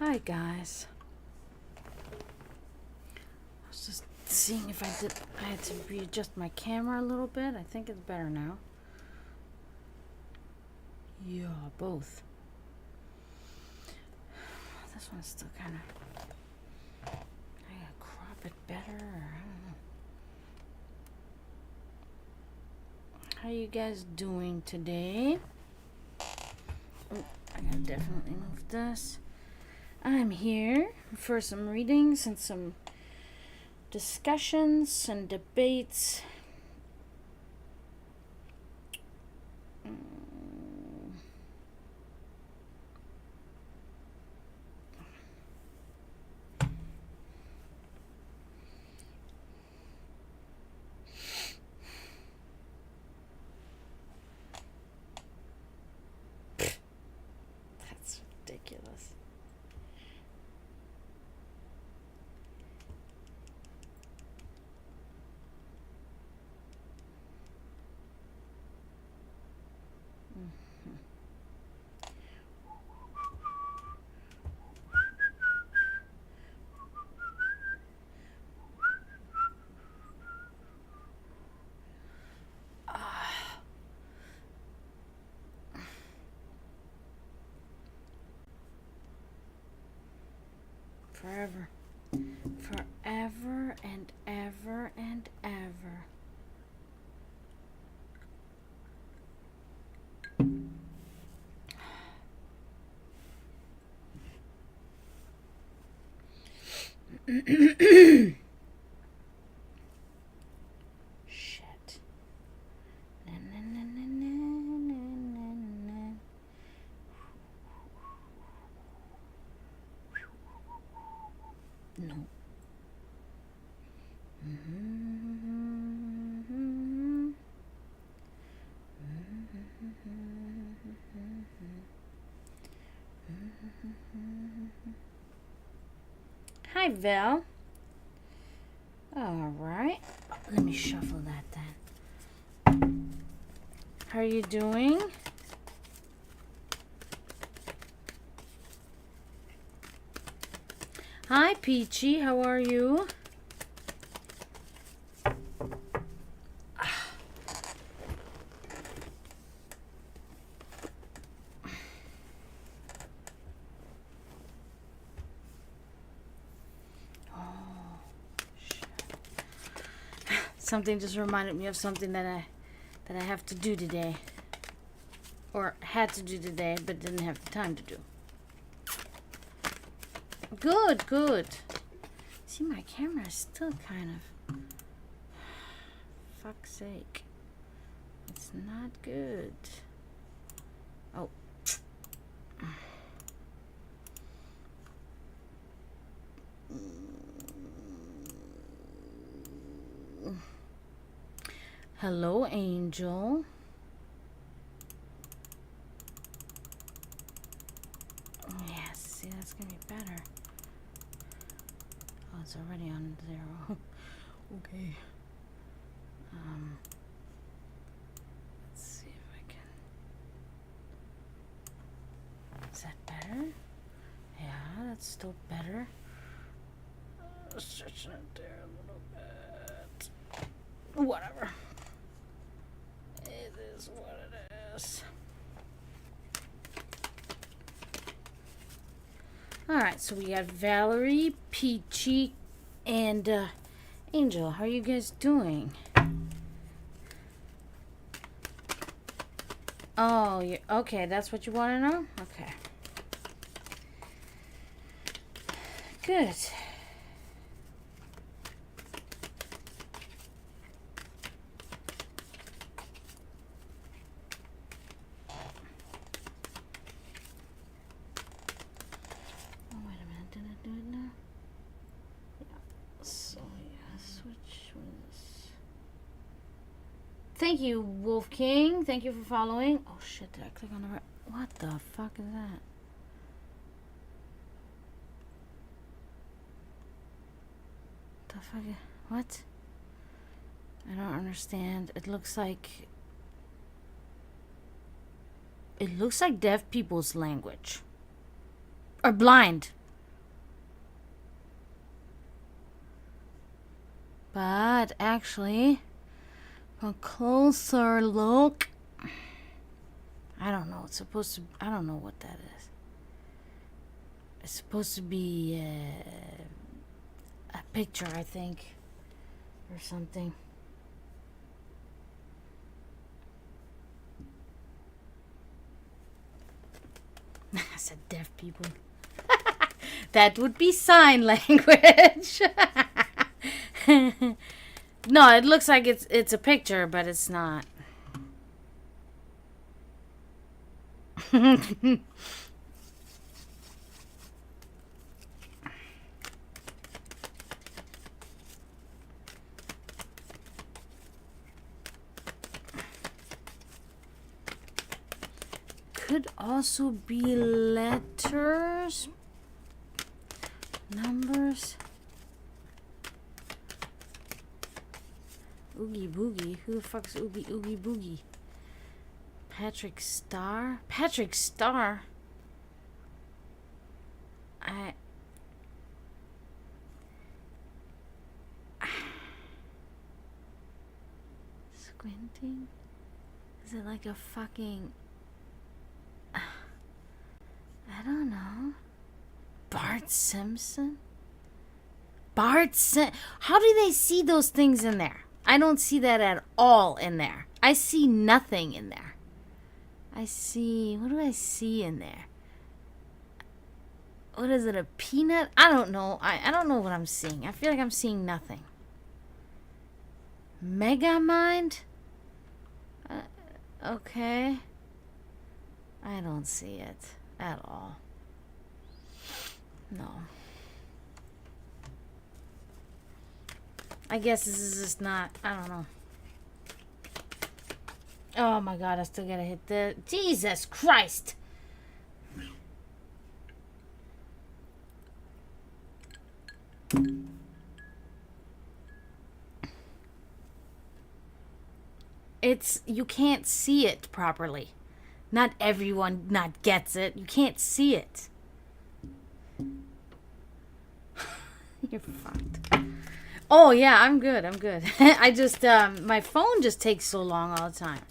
Hi guys. I was just seeing if I had to readjust my camera a little bit. I think it's better now. Yeah, both. This one's still kind of, I gotta crop it better, or I don't know. How you guys doing today? Oh, I gotta definitely move this. I'm here for some readings and some discussions and debates. That's ridiculous. Forever. Forever and ever and ever. Shit. Na, na, na, na, na, na, na. No. Hi, Val. All right. Let me shuffle that then. How are you doing? Hi, Peachy. How are you? Something just reminded me of something that I have to do today. Or had to do today, but didn't have the time to do. Good, good. See, my camera is still kind of... Fuck's sake. It's not good. Oh. Hello, Angel. Yes, see, that's gonna be better. Oh, it's already on 0. Okay. Let's see if I can. Is that better? Yeah, that's still better. Stretching it there a little bit. Whatever. It is what it is. Alright, so we got Valerie, Peachy, and Angel. How are you guys doing? Oh, okay, that's what you want to know? Okay. Good. Thank you, Wolf King. Thank you for following. Oh shit, did I click on the right? What the fuck is that? The fuck? What? I don't understand. It looks like deaf people's language. Or blind. But actually, a closer look, I don't know. It's supposed to. I don't know what that is. It's supposed to be a picture, I think, or something. I said deaf people. That would be sign language. No, it looks like it's a picture, but it's not. Could also be letters, numbers. Oogie Boogie. Who the fuck's Oogie Boogie? Patrick Star? Patrick Star? Squinting? Is it like a fucking... I don't know. Bart Simpson? How do they see those things in there? I don't see that at all in there. I see nothing in there. What do I see in there? What is it, a peanut? I don't know. I don't know what I'm seeing. I feel like I'm seeing nothing. Megamind? Okay. I don't see it at all. No. I guess this is just not, I don't know. Oh my god, I still gotta hit the... Jesus Christ! You can't see it properly. Not everyone not gets it. You can't see it. You're fucked. Oh yeah, I'm good. I just, my phone just takes so long all the time.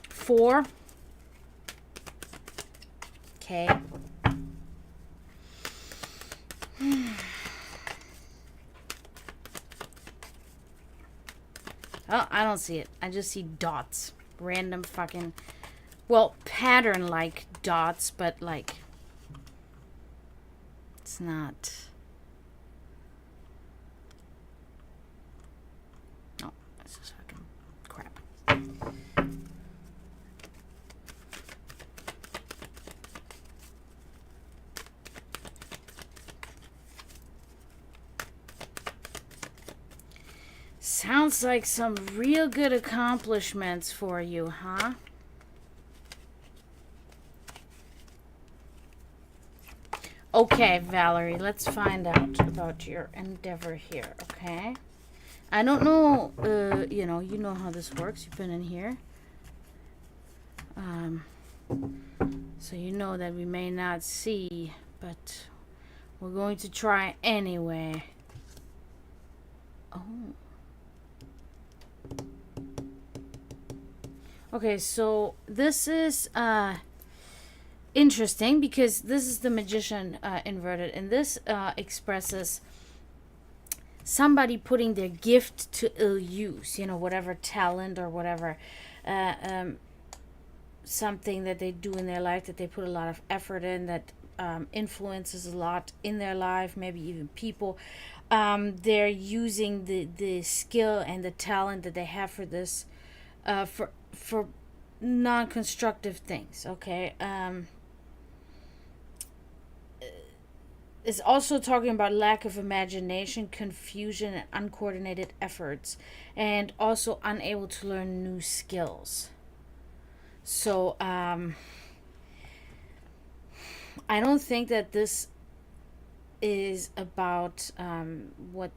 Four. Okay. Oh, I don't see it. I just see dots. Random fucking... Well, pattern-like dots, but, like... It's not... Oh, this is fucking crap. Sounds like some real good accomplishments for you, huh? Okay, Valerie, let's find out about your endeavor here, okay? I don't know, you know how this works. You've been in here. So you know that we may not see, but we're going to try anyway. Oh. Okay, so this is interesting because this is the magician inverted, and this expresses somebody putting their gift to ill use, whatever talent or whatever something that they do in their life that they put a lot of effort in, that influences a lot in their life, maybe even people. They're using the skill and the talent that they have for this for non-constructive things, okay? It's also talking about lack of imagination, confusion, and uncoordinated efforts, and also unable to learn new skills. So, I don't think that this is about what,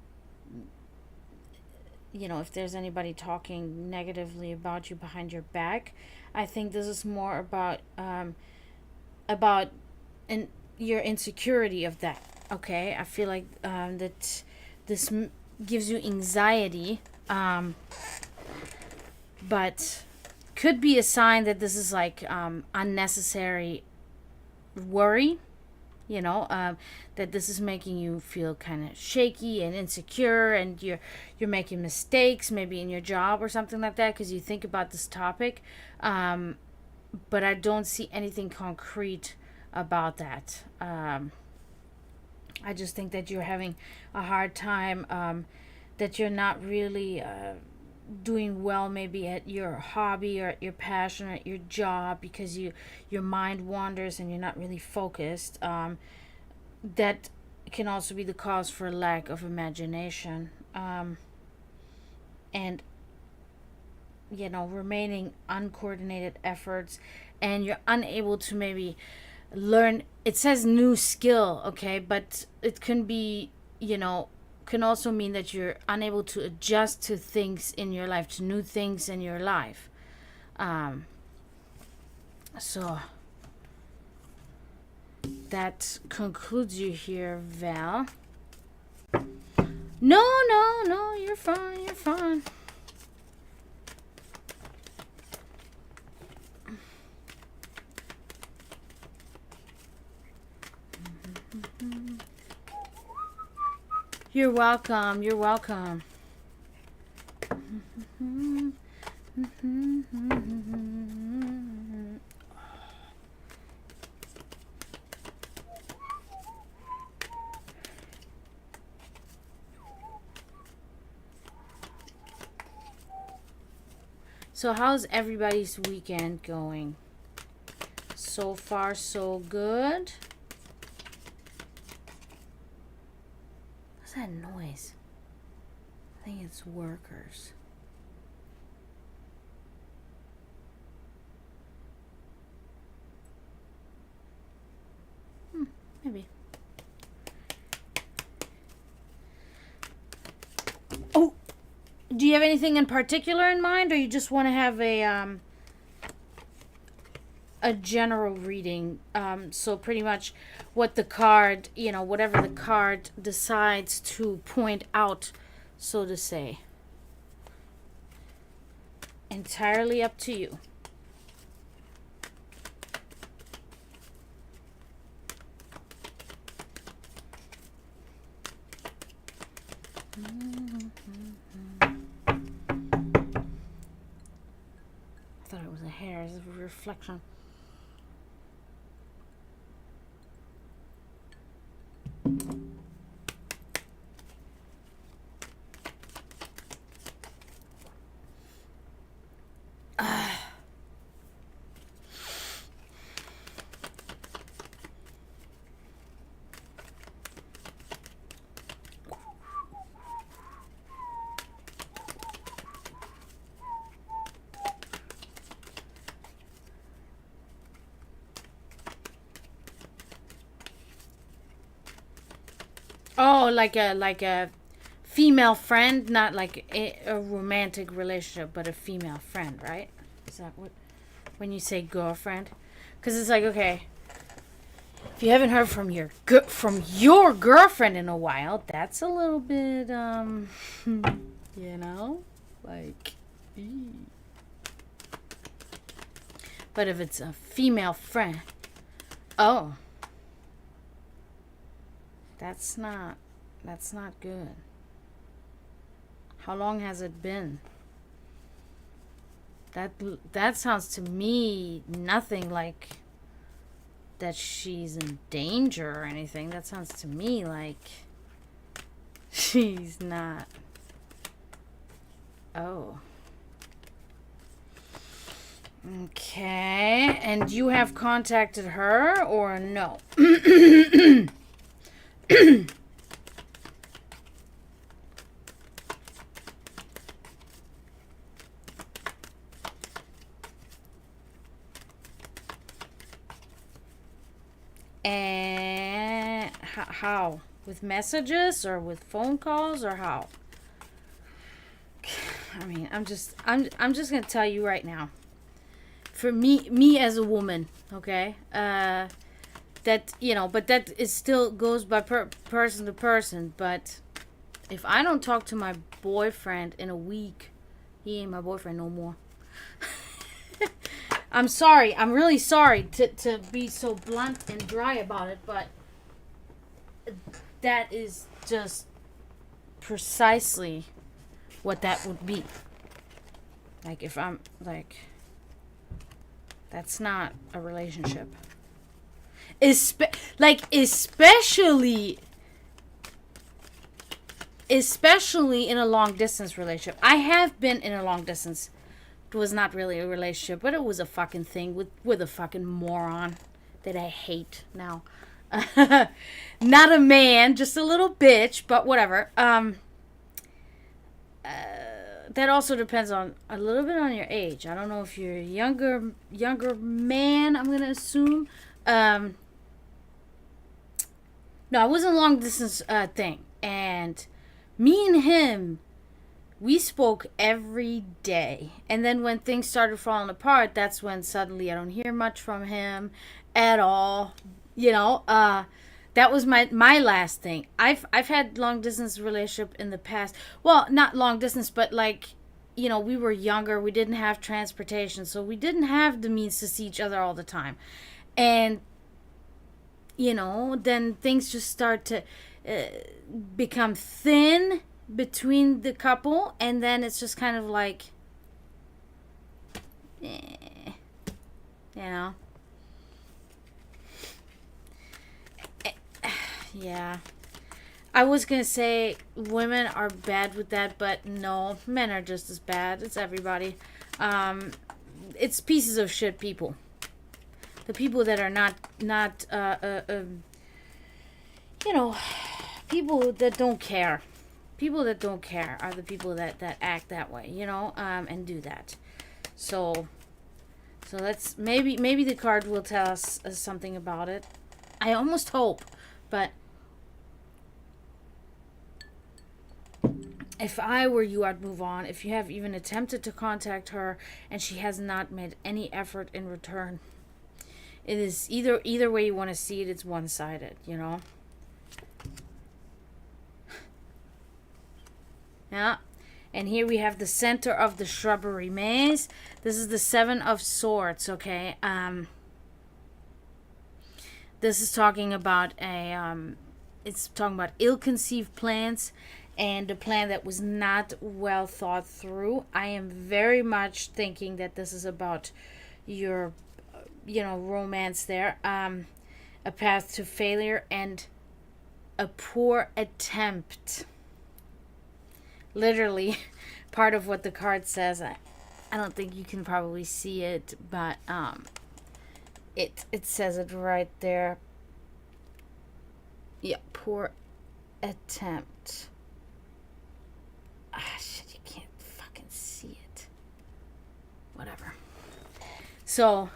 if there's anybody talking negatively about you behind your back. I think this is more about about and your insecurity of that. Okay, I feel like that this gives you anxiety, but could be a sign that this is like unnecessary worry, that this is making you feel kind of shaky and insecure, and you're making mistakes maybe in your job or something like that because you think about this topic. But I don't see anything concrete about that. I just think that you're having a hard time, that you're not really doing well maybe at your hobby or at your passion or at your job because your mind wanders and you're not really focused. That can also be the cause for lack of imagination. And remaining uncoordinated efforts, and you're unable to maybe learn. It says new skill, okay, but it can be, can also mean that you're unable to adjust to things in your life, to new things in your life. So that concludes you here, Val. No, you're fine. You're welcome. So how's everybody's weekend going? So far, so good. What's that noise? I think it's workers. Maybe. Oh, do you have anything in particular in mind, or you just want to have a general reading? So pretty much what the card, whatever the card decides to point out, so to say. Entirely up to you. I thought it was a hair. It's a reflection. Oh, like a female friend, not like a romantic relationship, but a female friend, right? Is that what when you say girlfriend? Because it's like, okay, if you haven't heard from your girlfriend in a while, that's a little bit like. But if it's a female friend, oh. That's not good. How long has it been? That sounds to me nothing like that she's in danger or anything. That sounds to me like she's not. Oh. Okay. And you have contacted her or no? And how? With messages or with phone calls or how? I mean, I'm just gonna tell you right now. For me as a woman, okay? that, but that is still goes by person to person. But if I don't talk to my boyfriend in a week, he ain't my boyfriend no more. I'm sorry. I'm really sorry to be so blunt and dry about it, but that is just precisely what that would be. Like, if I'm like, that's not a relationship. Especially in a long distance relationship. I have been in a long distance. It was not really a relationship, but it was a fucking thing with a fucking moron that I hate now. Not a man, just a little bitch, but whatever. That also depends on a little bit on your age. I don't know if you're a younger man, I'm gonna assume. No, it wasn't a long distance thing. And me and him, we spoke every day. And then when things started falling apart, that's when suddenly I don't hear much from him at all. That was my last thing. I've had long distance relationship in the past. Well, not long distance, but like, we were younger. We didn't have transportation, so we didn't have the means to see each other all the time. And then things just start to become thin between the couple, and then it's just kind of like, eh, yeah. I was gonna say women are bad with that, but no, men are just as bad. It's everybody. It's pieces of shit people. The people that are not people that don't care. People that don't care are the people that act that way, and do that. So let's maybe the card will tell us something about it. I almost hope, but if I were you, I'd move on. If you have even attempted to contact her and she has not made any effort in return, it is either way you want to see it, it's one-sided, Yeah. And here we have the center of the shrubbery maze. This is the 7 of Swords, okay? This is talking about it's talking about ill-conceived plans and a plan that was not well thought through. I am very much thinking that this is about your, romance there. A path to failure and a poor attempt. Literally, part of what the card says. I don't think you can probably see it, but it says it right there. Yeah, poor attempt. Shit, you can't fucking see it. Whatever. So,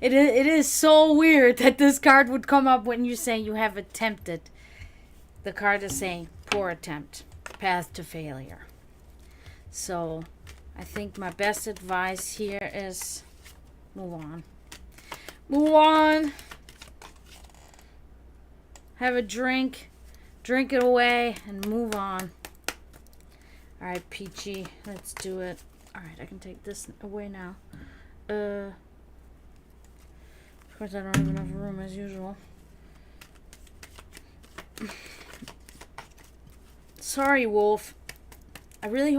it is so weird that this card would come up when you're saying you have attempted. The card is saying poor attempt, path to failure. So, I think my best advice here is move on. Move on. Have a drink. Drink it away and move on. Alright, Peachy. Let's do it. Alright, I can take this away now. Of course, I don't have enough room as usual. Sorry, Wolf. I really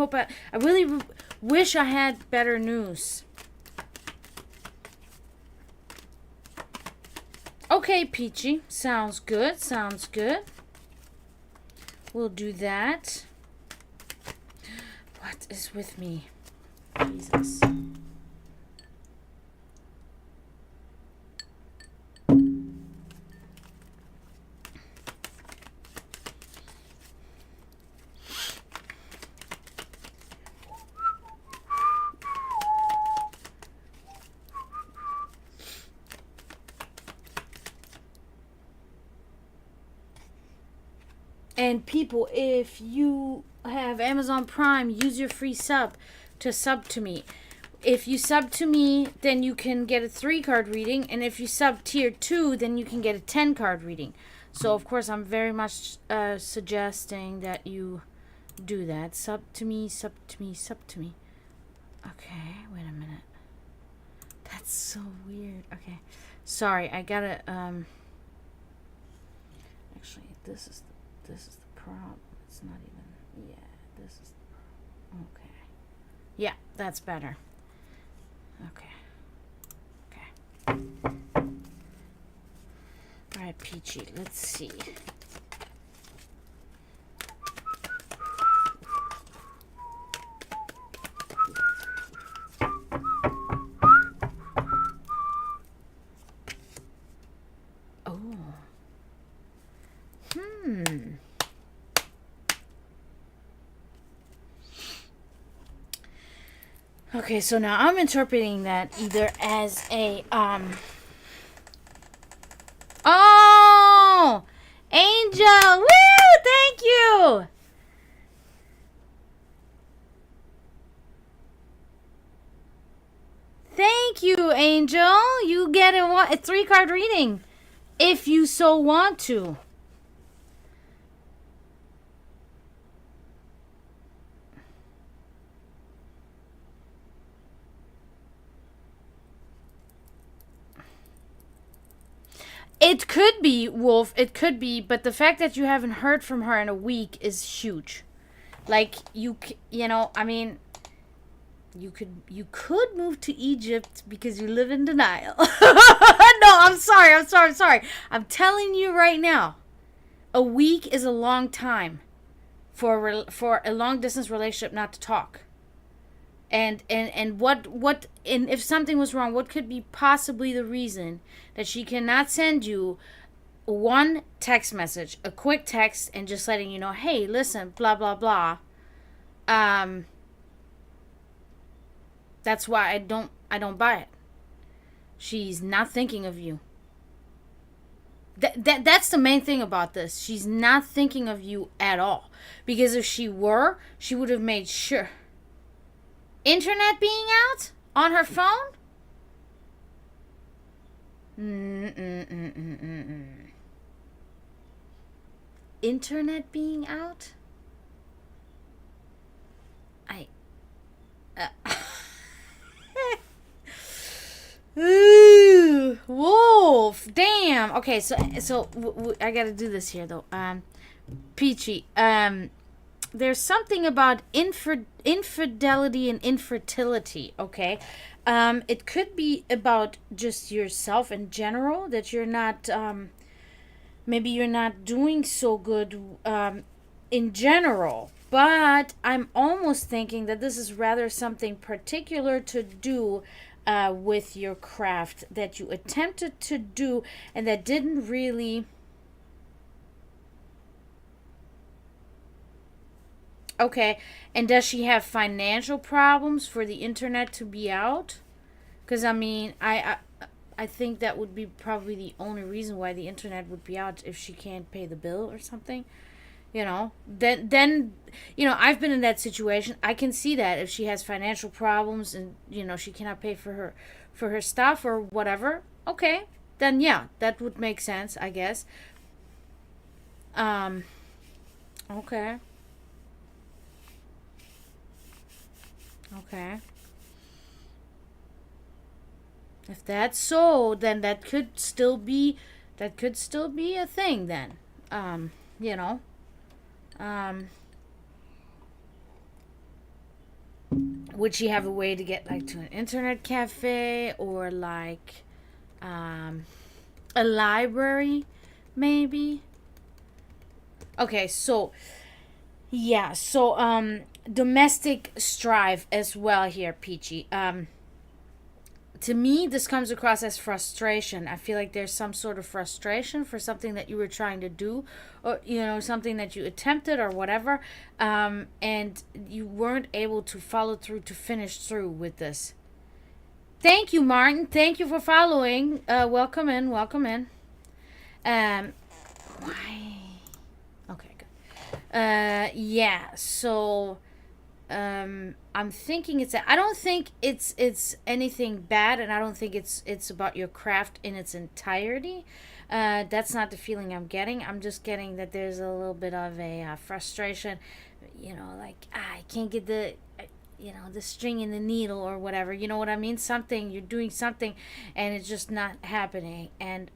wish I had better news. Okay, Peachy. Sounds good. Sounds good. We'll do that. What is with me? Jesus. And people, if you have Amazon Prime, use your free sub to me. if you sub to me, then you can get a 3-card reading, and if you sub tier 2, then you can get a 10-card reading. So of course I'm very much suggesting that you do that. Sub to me, sub to me, sub to me. Okay, wait a minute. That's so weird. Okay, sorry, I gotta actually this is the problem. It's not even, yeah, this is the problem. Okay, yeah, that's better. Okay. All right, Peachy, let's see. Okay, so now I'm interpreting that either as a, oh! Angel! Woo! Thank you! Thank you, Angel! You get a 3-card reading, if you so want to. It could be, Wolf. It could be, but the fact that you haven't heard from her in a week is huge. Like, you know, I mean, you could move to Egypt because you live in denial. No, I'm sorry. I'm telling you right now, a week is a long time for a long distance relationship not to talk. And if something was wrong, what could be possibly the reason that she cannot send you one text message, a quick text, and just letting you know, hey, listen, blah blah blah. That's why I don't buy it. She's not thinking of you. That's the main thing about this. She's not thinking of you at all. Because if she were, she would have made sure. Internet being out on her phone? Internet being out? Ooh, Wolf, damn. Okay, so I gotta do this here though. Peachy, there's something about infidelity and infertility, okay? It could be about just yourself in general, that you're not, maybe you're not doing so good in general. But I'm almost thinking that this is rather something particular to do with your craft that you attempted to do and that didn't really... Okay, and does she have financial problems for the internet to be out? Because, I mean, I think that would be probably the only reason why the internet would be out, if she can't pay the bill or something. You know, then you know, I've been in that situation. I can see that if she has financial problems and, you know, she cannot pay for her stuff or whatever. Okay, then yeah, that would make sense, I guess. Okay. Okay. If that's so, then that could still be a thing then. You know. Would she have a way to get like to an internet cafe or like a library maybe? Okay, so yeah, so domestic strife as well here, Peachy. To me, this comes across as frustration. I feel like there's some sort of frustration for something that you were trying to do, or, you know, something that you attempted or whatever, and you weren't able to follow through, to finish through with this. Thank you, Martin. Thank you for following. Welcome in. Welcome in. Why? Okay, good. Yeah. So, I'm thinking I don't think it's anything bad, and I don't think it's about your craft in its entirety. That's not the feeling I'm getting. I'm just getting that there's a little bit of a frustration, like I can't get the string in the needle or whatever. You know what I mean? Something you're doing something, and it's just not happening, and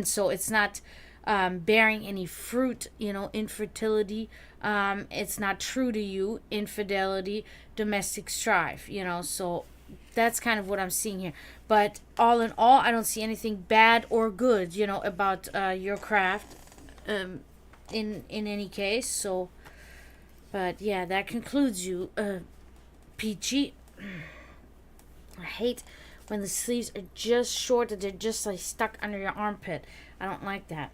so it's not bearing any fruit. Infertility. It's not true to you. Infidelity, domestic strife. So that's kind of what I'm seeing here. But all in all, I don't see anything bad or good. About your craft. In any case, so. But yeah, that concludes you, Peachy. I hate when the sleeves are just short, that they're just like stuck under your armpit. I don't like that.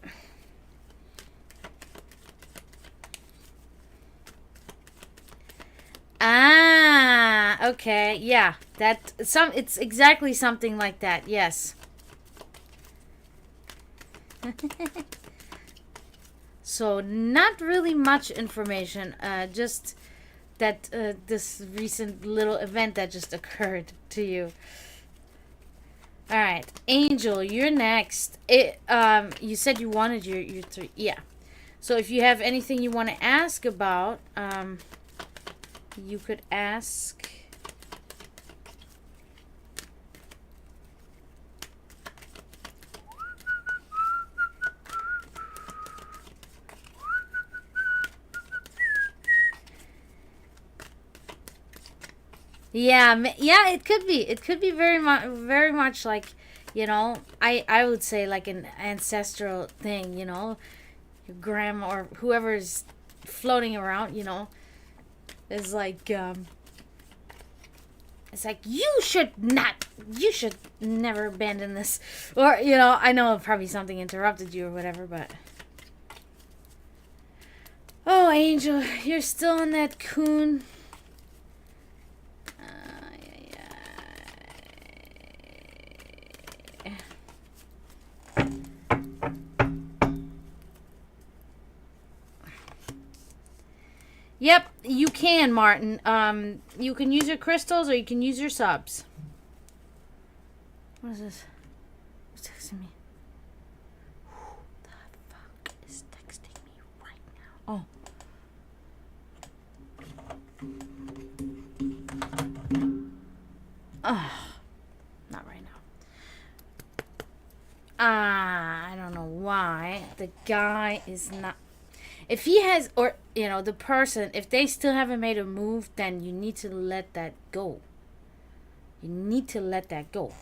Ah, okay, yeah. It's exactly something like that. Yes. So not really much information. Just that this recent little event that just occurred to you. All right, Angel, you're next. You said you wanted your three. Yeah. So if you have anything you want to ask about, you could ask. Yeah, it could be. It could be very much like, I would say like an ancestral thing. Your grandma or whoever's floating around. Is like it's like you should never abandon this, or I know probably something interrupted you or whatever, but. Oh, Angel, you're still on that coon. Yep, you can, Martin. You can use your crystals or you can use your subs. What is this? Who's texting me? Who the fuck is texting me right now? Oh. Not right now. I don't know why. The guy is not. If he has, or, the person, if they still haven't made a move, then you need to let that go. You need to let that go.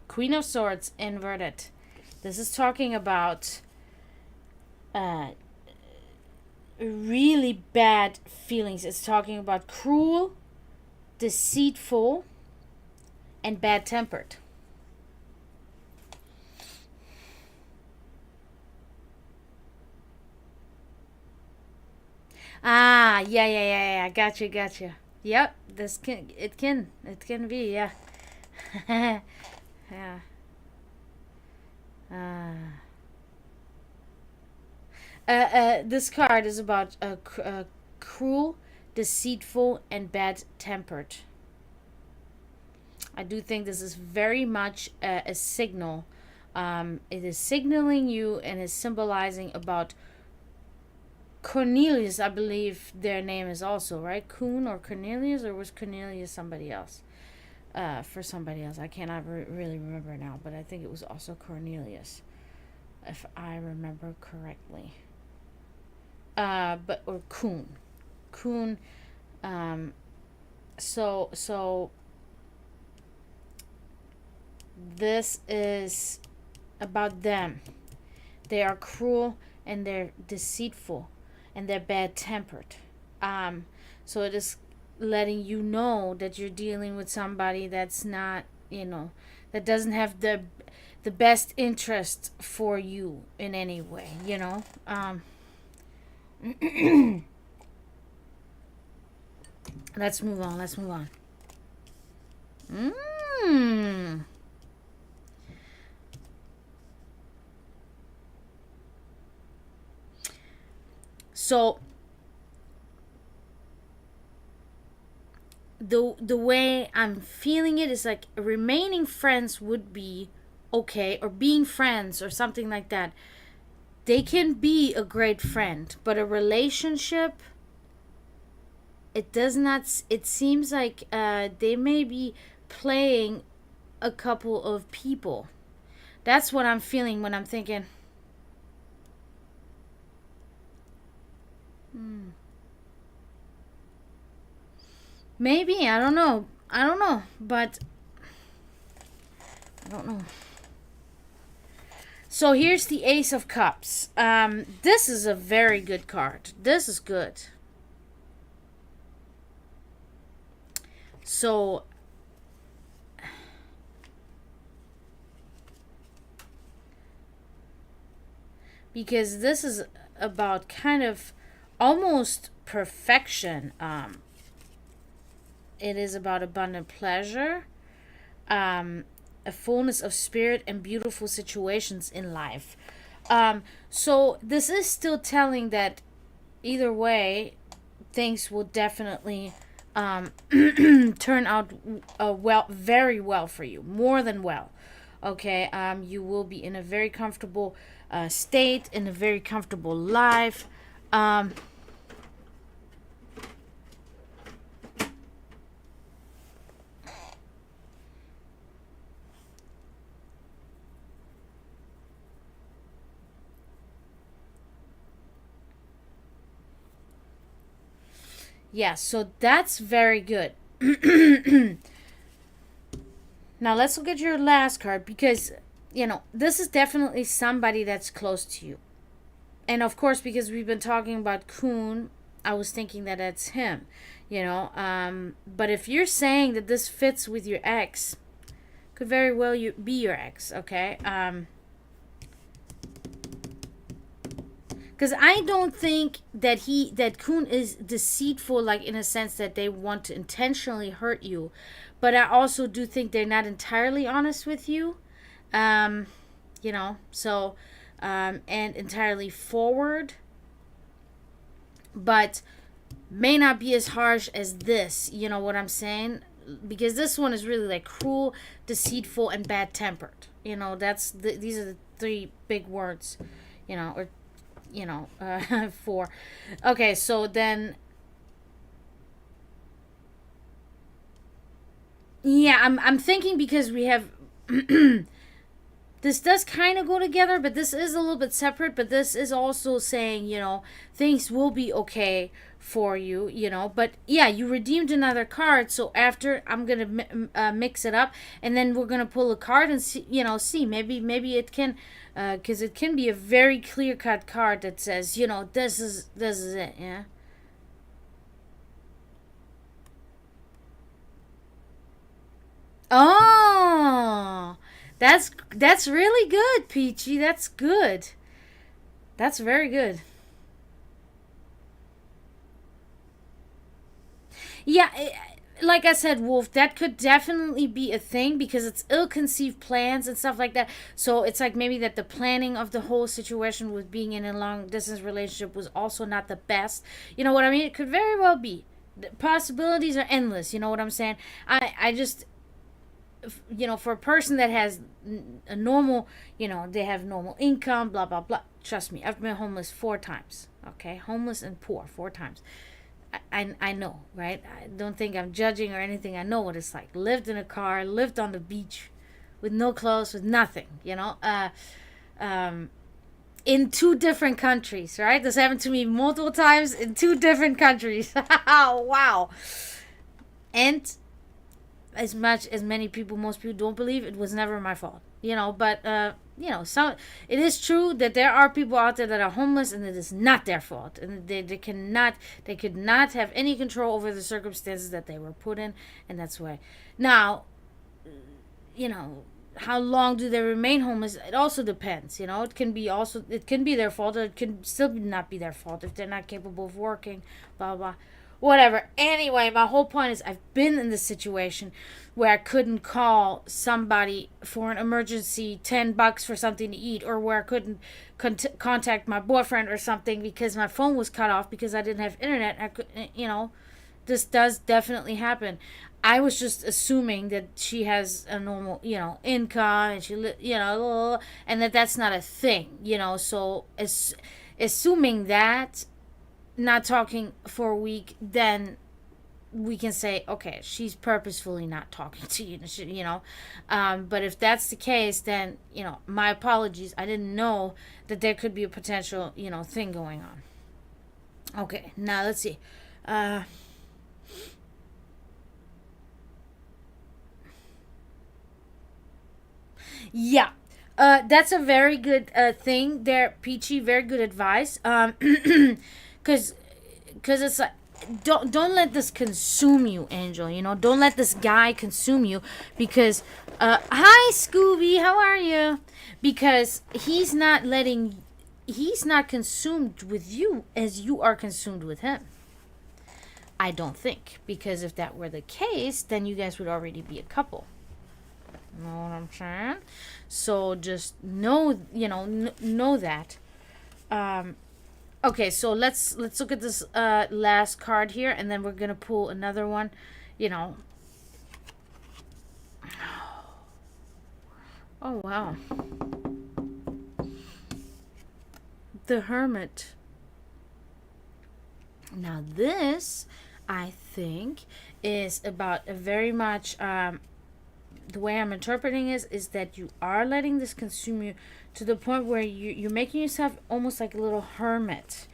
Queen of Swords inverted. This is talking about really bad feelings. It's talking about cruel, deceitful, and bad-tempered. Ah, yeah. Gotcha. Yep, it can be, yeah. Yeah. This card is about cruel, deceitful, and bad-tempered. I do think this is very much a signal. It is signaling you and is symbolizing about Cornelius, I believe their name is also, right? Kuhn or Cornelius, or was Cornelius somebody else? For somebody else. I cannot really remember now, but I think it was also Cornelius, if I remember correctly. Or Kuhn. Kuhn, so this is about them. They are cruel and they're deceitful and they're bad-tempered. So it is letting you know that you're dealing with somebody that's not, that doesn't have the best interest for you in any way, Let's move on. So the way I'm feeling it is like remaining friends would be okay, or being friends or something like that. They can be a great friend, but a relationship, it does not. It seems like they may be playing a couple of people. That's what I'm feeling when I'm thinking. Hmm, maybe, I don't know. I don't know, but I don't know. So here's the Ace of Cups. This is a very good card. This is good. So because this is about kind of almost perfection. It is about abundant pleasure, um, a fullness of spirit, and beautiful situations in life. So this is still telling that either way, things will definitely turn out well, very well for you, more than well. Okay, you will be in a very comfortable state, in a very comfortable life. Um, yeah, so that's very good. Now let's look at your last card, because this is definitely somebody that's close to you. And of course, because we've been talking about Kuhn, I was thinking that that's him. But if you're saying that this fits with your ex, could very well be your ex. Okay. Because I don't think that Kuhn is deceitful, like in a sense that they want to intentionally hurt you, but I also do think they're not entirely honest with you. um and entirely forward, but may not be as harsh as this. You know what I'm saying? Because this one is really like cruel, deceitful, and bad tempered. These are the three big words. Or four. Okay, so then, yeah, I'm thinking, because we have this does kind of go together, but this is a little bit separate. But this is also saying, things will be okay for you, But yeah, you redeemed another card. So after, I'm gonna mix it up, and then we're gonna pull a card and see, maybe it can, because it can be a very clear cut card that says, this is it, yeah. Oh, that's really good, Peachy. That's good. That's very good. Yeah, like I said, Wolf, that could definitely be a thing, because it's ill-conceived plans and stuff like that. So it's like maybe that the planning of the whole situation with being in a long-distance relationship was also not the best. You know what I mean? It could very well be. The possibilities are endless. You know what I'm saying? I just, for a person that has a normal, they have normal income, blah blah blah. Trust me, I've been homeless 4 times. Okay, homeless and poor 4 times. I know, right? I don't think I'm judging or anything. I know what it's like. Lived in a car, lived on the beach, with no clothes, with nothing. Um, in 2 different countries, right? This happened to me multiple times in 2 different countries. Wow. And as much as most people don't believe, it was never my fault. But some it is true that there are people out there that are homeless, and it is not their fault, and they could not have any control over the circumstances that they were put in, and that's why. Now, you know how long do they remain homeless? It also depends. It can be their fault, or it can still not be their fault if they're not capable of working, blah blah. Whatever. Anyway, my whole point is I've been in this situation where I couldn't call somebody for an emergency, $10 for something to eat, or where I couldn't contact my boyfriend or something because my phone was cut off because I didn't have internet. I could, this does definitely happen. I was just assuming that she has a normal, income, and and that's not a thing, So assuming that, not talking for a week, then we can say, okay, she's purposefully not talking to you, But if that's the case, then, my apologies. I didn't know that there could be a potential, thing going on. Okay, now let's see. Uh, yeah. That's a very good thing there, Peachy. Very good advice. Because it's like, don't let this consume you, Angel. Don't let this guy consume you, because hi Scooby, how are you? Because he's not consumed with you as you are consumed with him. I don't think, because if that were the case, then you guys would already be a couple. Know what I'm saying? So just know, know that. Okay, so let's look at this last card here, and then we're gonna pull another one. You know. Oh wow. The Hermit. Now this, I think, is about a very much the way I'm interpreting is that you are letting this consume you to the point where you're making yourself almost like a little hermit.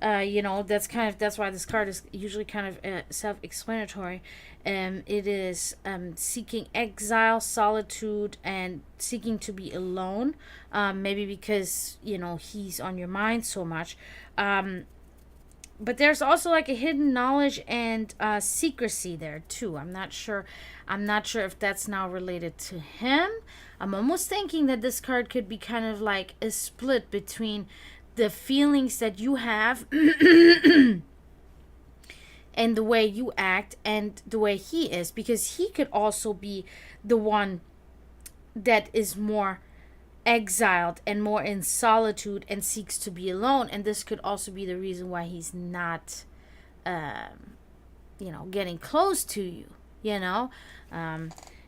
That's why this card is usually kind of self-explanatory. It is seeking exile, solitude, and seeking to be alone. Maybe because he's on your mind so much. But there's also like a hidden knowledge and secrecy there too. I'm not sure. I'm not sure if that's now related to him. I'm almost thinking that this card could be kind of like a split between the feelings that you have and the way you act and the way he is, because he could also be the one that is more exiled and more in solitude and seeks to be alone, and this could also be the reason why he's not getting close to you.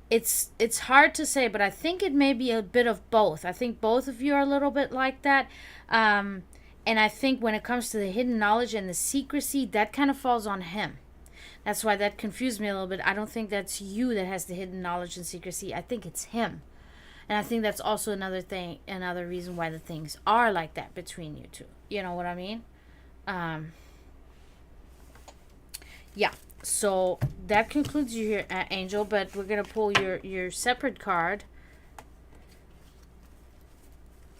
It's hard to say, but I think it may be a bit of both. I think both of you are a little bit like that. And I think when it comes to the hidden knowledge and the secrecy, that kind of falls on him. That's why that confused me a little bit. I don't think that's you that has the hidden knowledge and secrecy. I think it's him. And I think that's also another reason why the things are like that between you two. You know what I mean? Yeah. So that concludes you here, Angel. But we're gonna pull your separate card.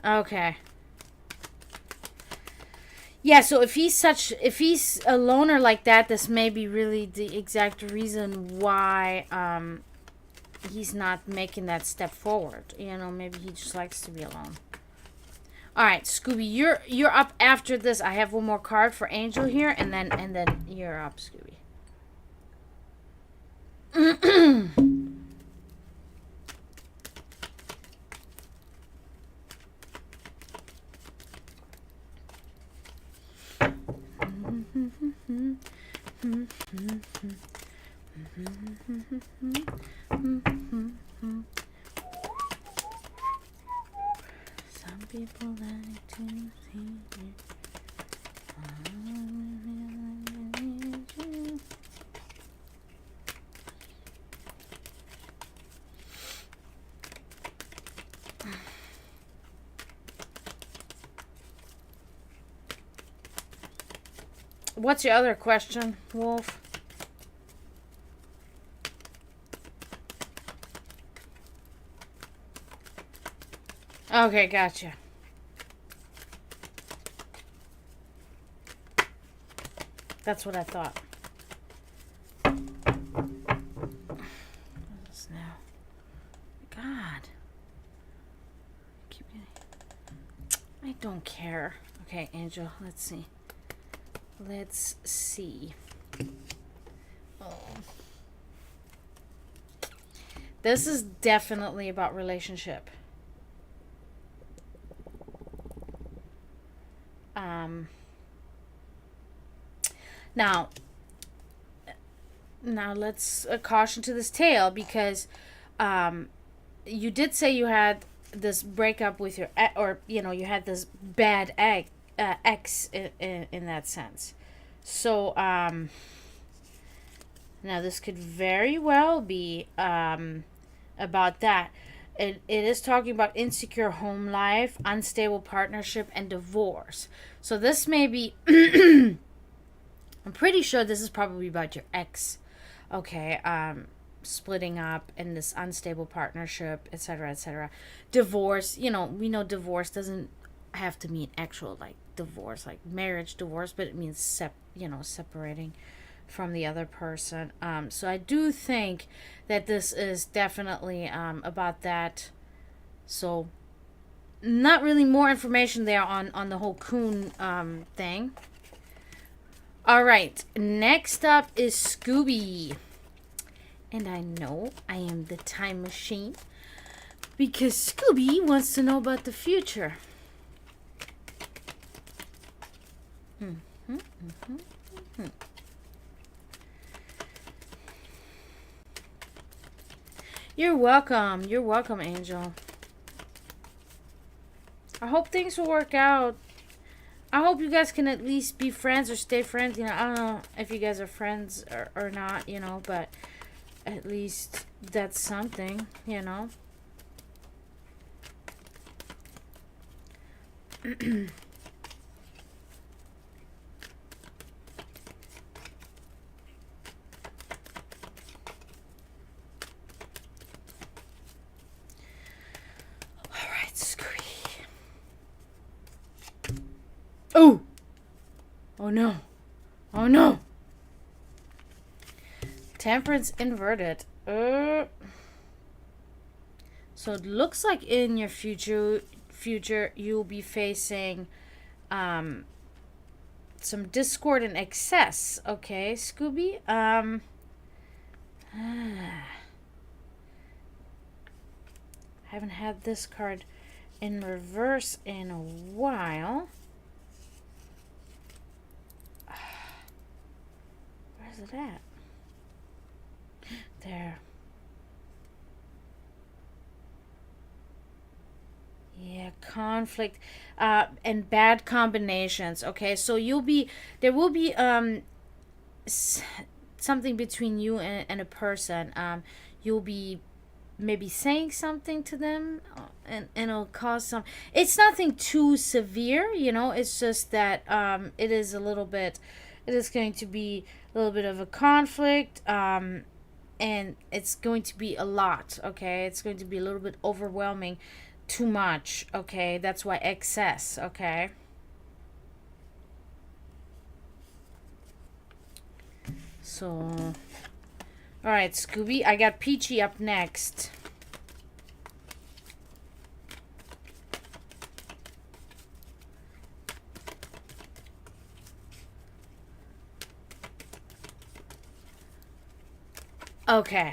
Okay. Yeah. So if he's a loner like that, this may be really the exact reason why he's not making that step forward. Maybe he just likes to be alone. All right, Scooby, you're up after this. I have one more card for Angel here, and then you're up, Scooby. Some people like to see you. What's your other question, Wolf? Okay, gotcha. That's what I thought. What is this now? God. I don't care. Okay, Angel, let's see. Let's see. Oh. This is definitely about relationship. Um, now, now let's caution to this tale because um, you did say you had this breakup with your or you had this bad ex in that sense. So now this could very well be about that. It is talking about insecure home life, unstable partnership, and divorce. So this may be I'm pretty sure this is probably about your ex. Okay, splitting up in this unstable partnership, etc., etc. Divorce, we know divorce doesn't have to mean actual like divorce, like marriage divorce, but it means separating from the other person. So I do think that this is definitely about that. So not really more information there on the whole coon thing. All right, next up is Scooby. And I know I am the time machine because Scooby wants to know about the future. You're welcome. You're welcome, Angel. I hope things will work out. I hope you guys can at least be friends or stay friends. I don't know if you guys are friends or not, but at least that's something. Alright, Scooby. Oh! Oh no. Oh no! Temperance inverted. So it looks like in your future you'll be facing some discord and excess. Okay, Scooby. Haven't had this card in reverse in a while. Where's it at? There. Yeah, conflict and bad combinations. Okay, so there will be something between you and a person. You'll be maybe saying something to them, and it'll cause some. It's nothing too severe, It's just that it is a little bit. It is going to be a little bit of a conflict. And it's going to be a lot. Okay, it's going to be a little bit overwhelming. Too much. Okay, that's why excess. Okay. So, all right, Scooby. I got Peachy up next. Okay.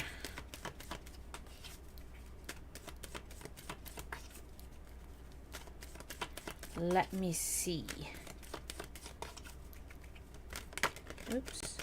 Let me see. Oops.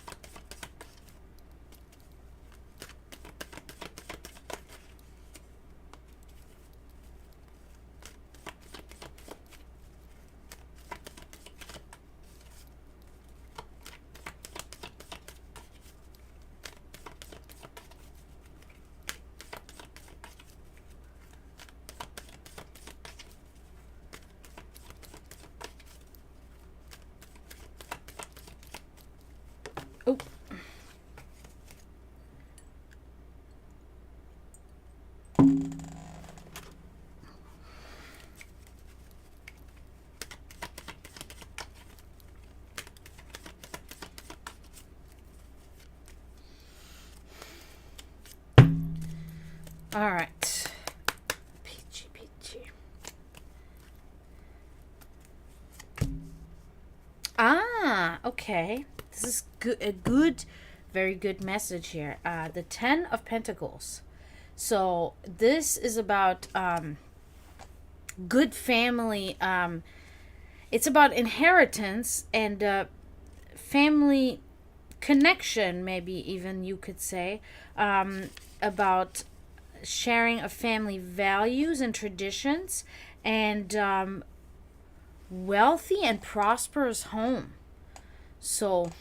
Oh. All right. Peachy, peachy. Ah, okay. This is good, a good, very good message here. The Ten of Pentacles. So this is about good family. It's about inheritance and family connection, maybe even you could say, about sharing of family values and traditions, and wealthy and prosperous home. So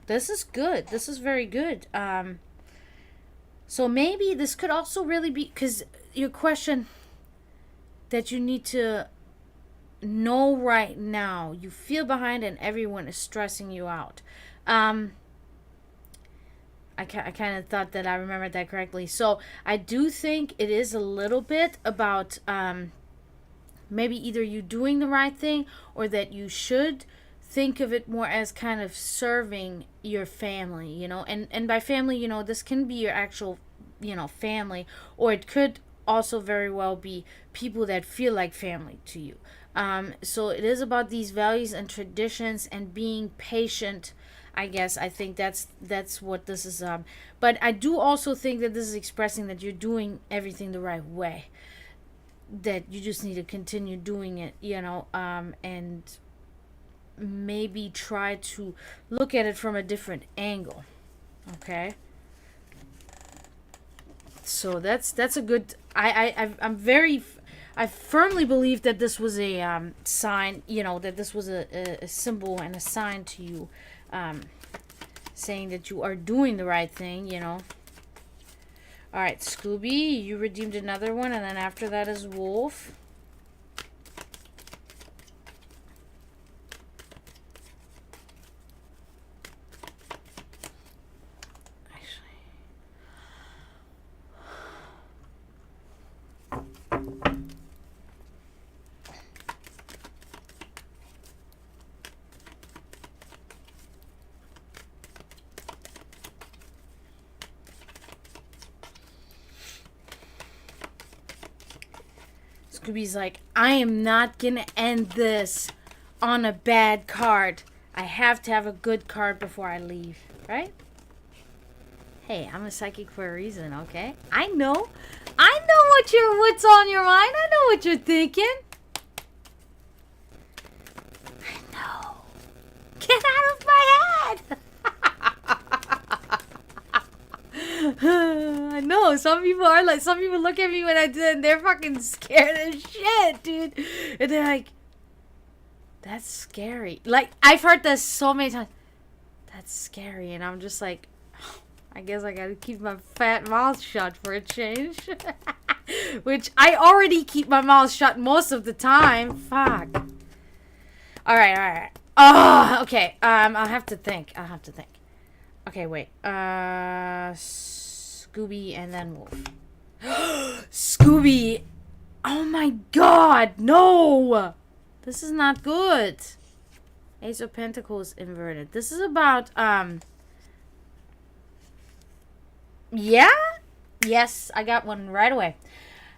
this is good. This is very good. So maybe this could also really be, because your question that you need to know right now, you feel behind and everyone is stressing you out. I kind of thought that I remembered that correctly. So I do think it is a little bit about maybe either you doing the right thing, or that you should think of it more as kind of serving your family, and by family, this can be your actual, family, or it could also very well be people that feel like family to you. So it is about these values and traditions and being patient. I guess I think that's what this is. But I do also think that this is expressing that you're doing everything the right way. That you just need to continue doing it, and maybe try to look at it from a different angle. Okay. So that's a good. I firmly believe that this was a sign. That this was a symbol and a sign to you, saying that you are doing the right thing. All right, Scooby, you redeemed another one, and then after that is Wolf. Scooby's like, I am not gonna end this on a bad card. I have to have a good card before I leave, right? Hey, I'm a psychic for a reason, okay? I know what's on your mind. I know what you're thinking. I know. Get out of my head. I know, some people look at me when I do it and they're fucking scared as shit, dude. And they're like, that's scary. Like, I've heard this so many times. That's scary. And I'm just like, I guess I gotta keep my fat mouth shut for a change. Which I already keep my mouth shut most of the time. Fuck. Alright. Oh, okay. I'll have to think. Okay, wait. Scooby and then Wolf. Scooby! Oh my god, no! This is not good. Ace of Pentacles inverted. This is about, yeah? Yes, I got one right away.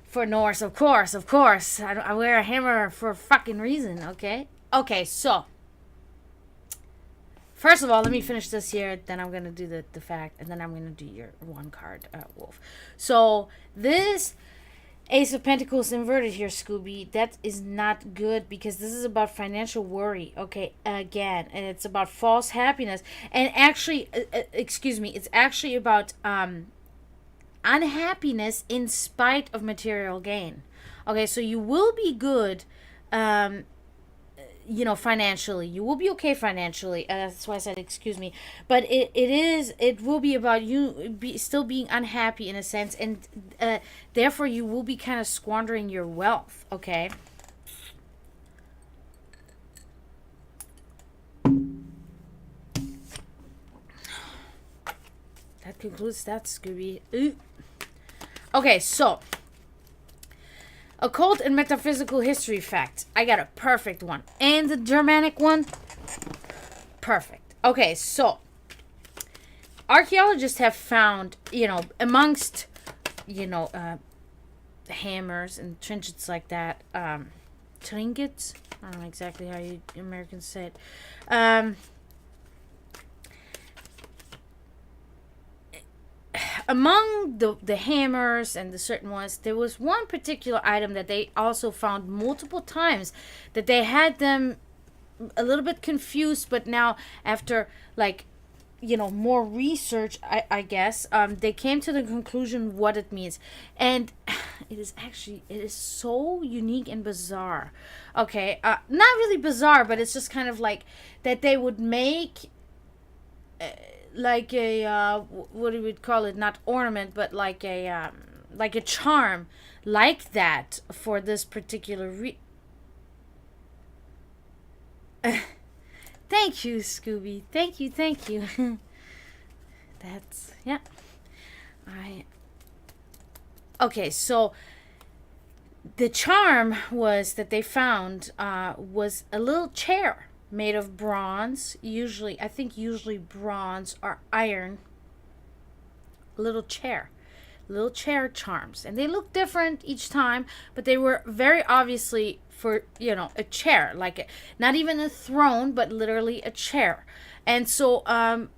For Norse, of course. I wear a hammer for a fucking reason, okay? Okay, so. First of all, let me finish this here. Then I'm going to do the fact. And then I'm going to do your one card, Wolf. So, this Ace of Pentacles inverted here, Scooby. That is not good, because this is about financial worry. Okay, again. And it's about false happiness. And actually, it's actually about unhappiness in spite of material gain. Okay, so you will be good, financially. You will be okay financially. That's why I said excuse me. But it will be about you still being unhappy in a sense, and therefore you will be kind of squandering your wealth. Okay. That concludes that, Scooby. Ooh. Okay, so occult and metaphysical history fact. I got a perfect one. And the Germanic one. Perfect. Okay, so archaeologists have found, amongst, hammers and trinkets like that. Trinkets? I don't know exactly how you Americans say it. among the hammers and the certain ones, there was one particular item that they also found multiple times, that they had them a little bit confused, but now after like more research, I guess, they came to the conclusion what it means. And it is so unique and bizarre. Okay, not really bizarre, but it's just kind of like that they would make like a what do we call it, not ornament, but like a charm like that for this particular thank you, Scooby. Thank you. That's, yeah. I Okay, so the charm was that they found was a little chair made of bronze, usually bronze or iron. Little chair charms, and they look different each time, but they were very obviously for a chair, like not even a throne, but literally a chair. And so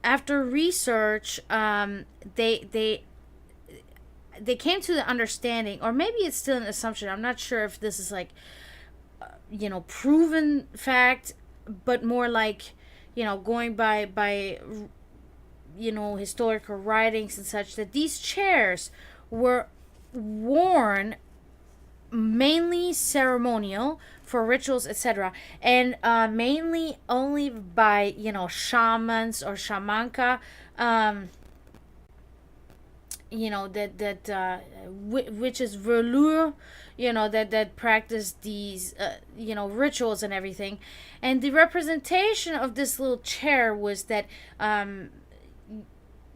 after research, they came to the understanding, or maybe it's still an assumption, I'm not sure if this is like proven fact, but more like going by historical writings and such, that these chairs were worn mainly ceremonial for rituals, etc., and mainly only by shamans or shamanka, which is velour, that practice these rituals and everything. And the representation of this little chair was that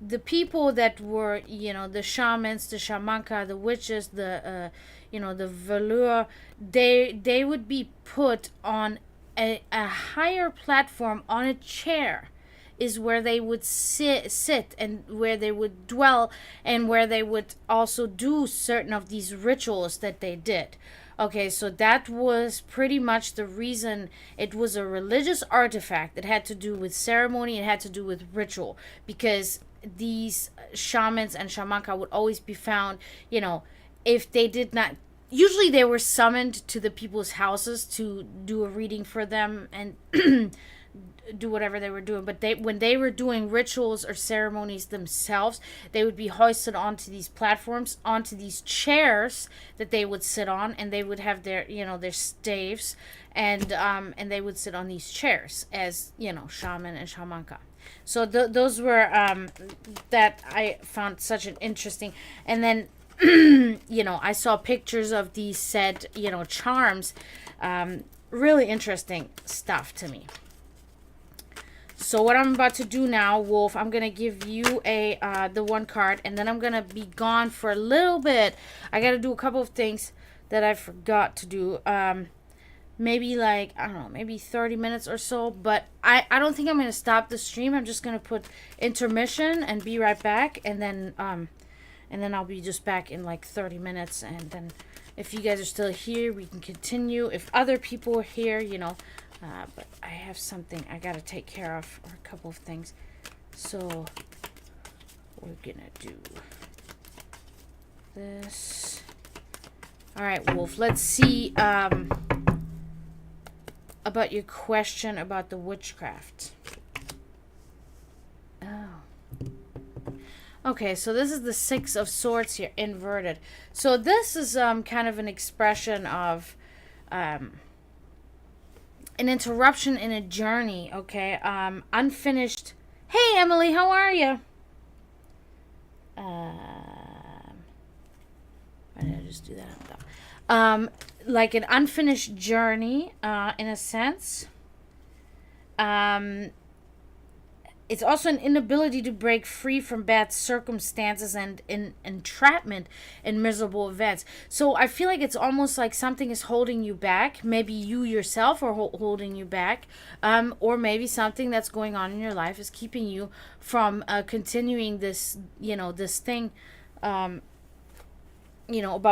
the people that were the shamans, the shamanka, the witches, the velour, they would be put on a higher platform on a chair, is where they would sit and where they would dwell, and where they would also do certain of these rituals that they did. Okay, so that was pretty much the reason. It was a religious artifact. It had to do with ceremony. It had to do with ritual, because these shamans and shamanka would always be found, if they did not, usually they were summoned to the people's houses to do a reading for them and do whatever they were doing. But when they were doing rituals or ceremonies themselves, they would be hoisted onto these platforms, onto these chairs that they would sit on, and they would have their their staves, and they would sit on these chairs as shaman and shamanka. So those were that I found such an interesting. And then I saw pictures of these said charms. Really interesting stuff to me. So what I'm about to do now, Wolf, I'm gonna give you the one card, and then I'm gonna be gone for a little bit. I gotta do a couple of things that I forgot to do. Maybe like, I don't know, maybe 30 minutes or so. But I don't think I'm gonna stop the stream. I'm just gonna put intermission and be right back, and then I'll be just back in like 30 minutes, and then if you guys are still here, we can continue. If other people are here, but I have something I gotta take care of, or a couple of things. So we're gonna do this. All right, Wolf, let's see about your question about the witchcraft. Oh. Okay, so this is the Six of Swords here, inverted. So this is kind of an expression of an interruption in a journey, okay? Unfinished. Hey, Emily, how are you? Why did I just do that? Like an unfinished journey, in a sense. It's also an inability to break free from bad circumstances and entrapment in miserable events. So I feel like it's almost like something is holding you back. Maybe you yourself are holding you back. Or maybe something that's going on in your life is keeping you from continuing this, this thing, about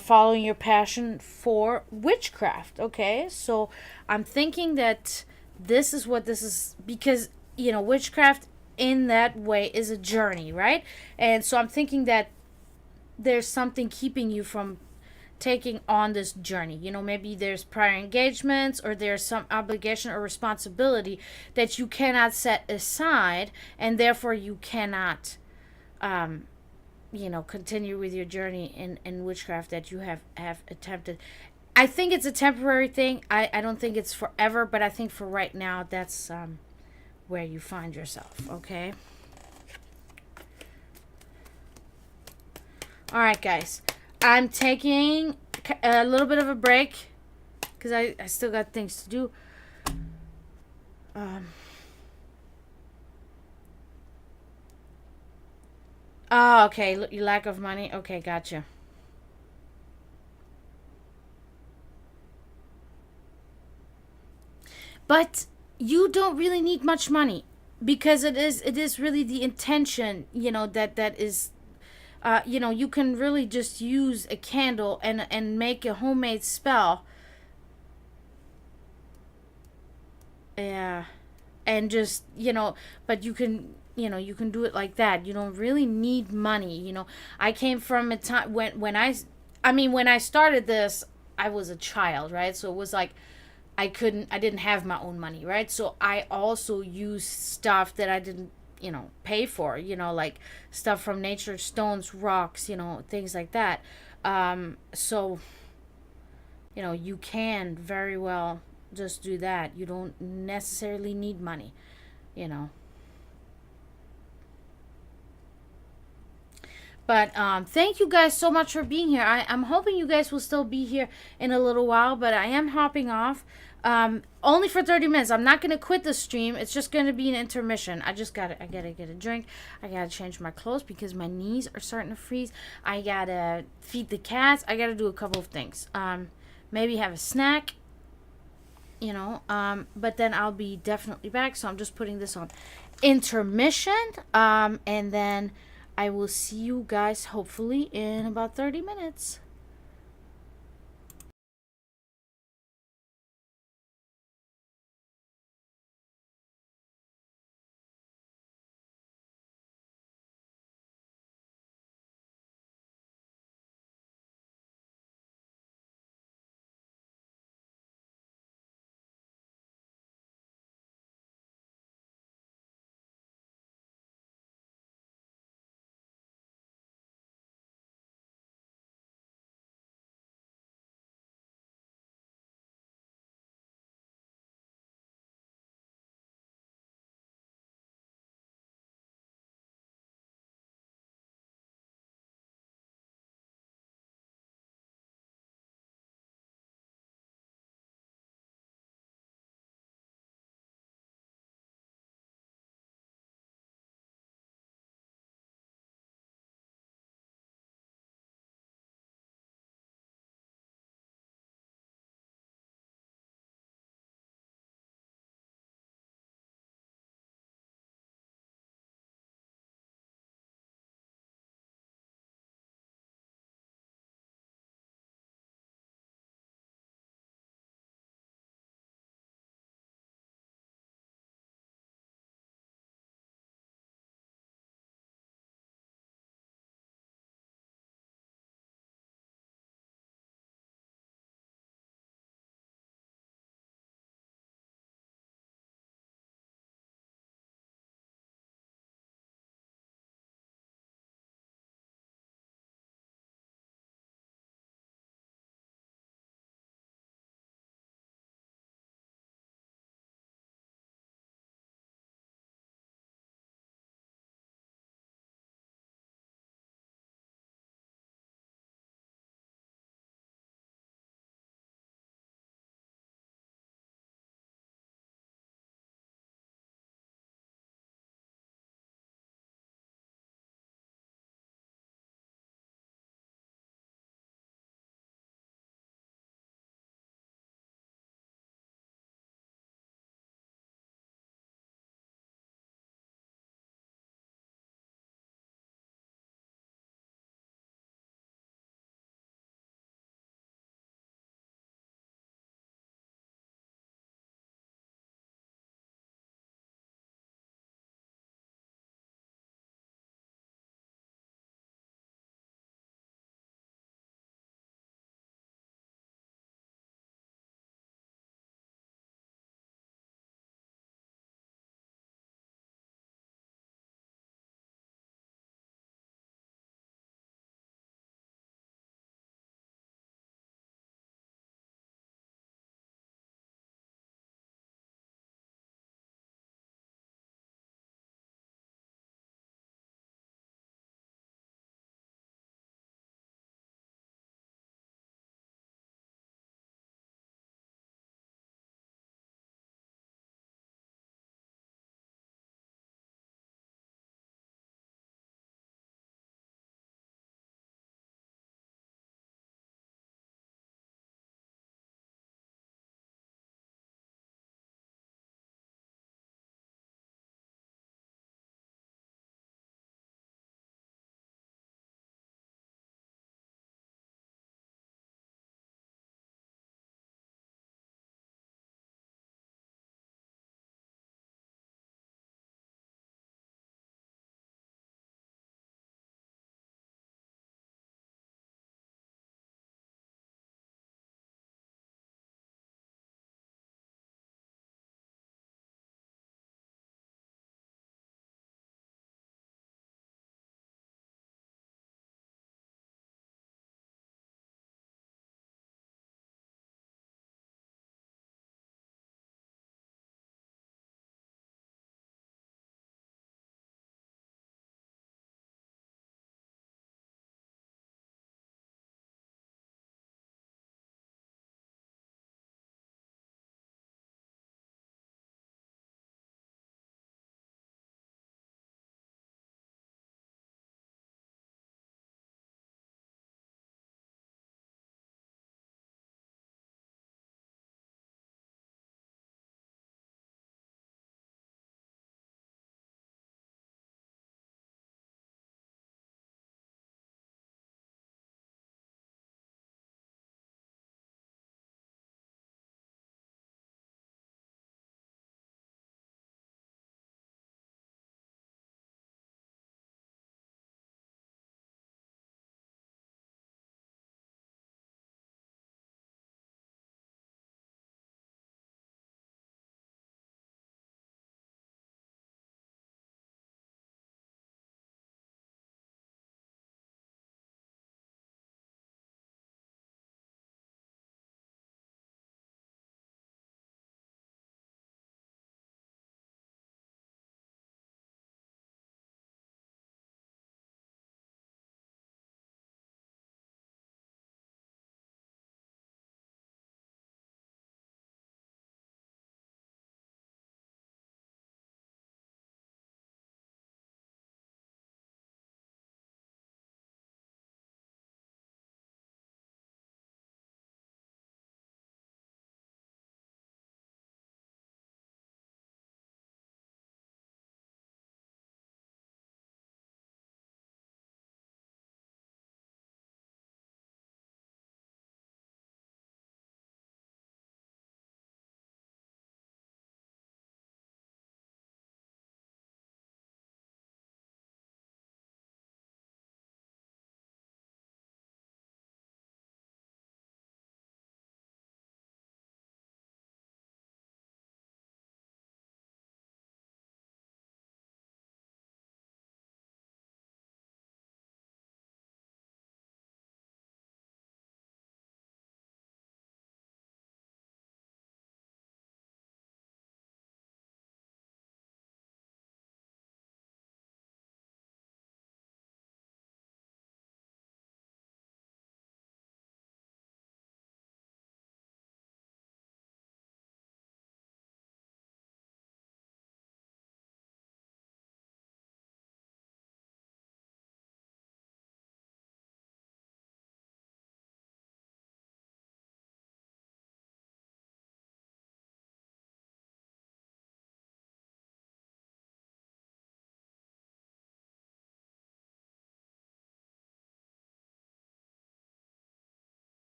following your passion for witchcraft. Okay, so I'm thinking that this is what this is, because, witchcraft in that way is a journey, right? And so I'm thinking that there's something keeping you from taking on this journey. Maybe there's prior engagements, or there's some obligation or responsibility that you cannot set aside, and therefore you cannot continue with your journey in witchcraft that you have attempted. I think it's a temporary thing. I don't think it's forever, but I think for right now, that's where you find yourself. Okay. All right, guys. I'm taking a little bit of a break because I still got things to do. Um, oh, okay. Your lack of money. Okay, gotcha. But you don't really need much money, because it is really the intention, that is, you can really just use a candle and make a homemade spell. Yeah. And just, but you can do it like that. You don't really need money. I came from a time when I started this, I was a child, right? So it was like I didn't have my own money, right? So I also used stuff that I didn't, pay for, like stuff from nature, stones, rocks, things like that. So, you can very well just do that. You don't necessarily need money, you know. But thank you guys so much for being here. I'm hoping you guys will still be here in a little while, but I am hopping off. Only for 30 minutes. I'm not gonna quit the stream. It's just gonna be an intermission. I gotta get a drink. I gotta change my clothes because my knees are starting to freeze. I gotta feed the cats. I gotta do a couple of things. Maybe have a snack. But then I'll be definitely back. So I'm just putting this on intermission. And then I will see you guys hopefully in about 30 minutes.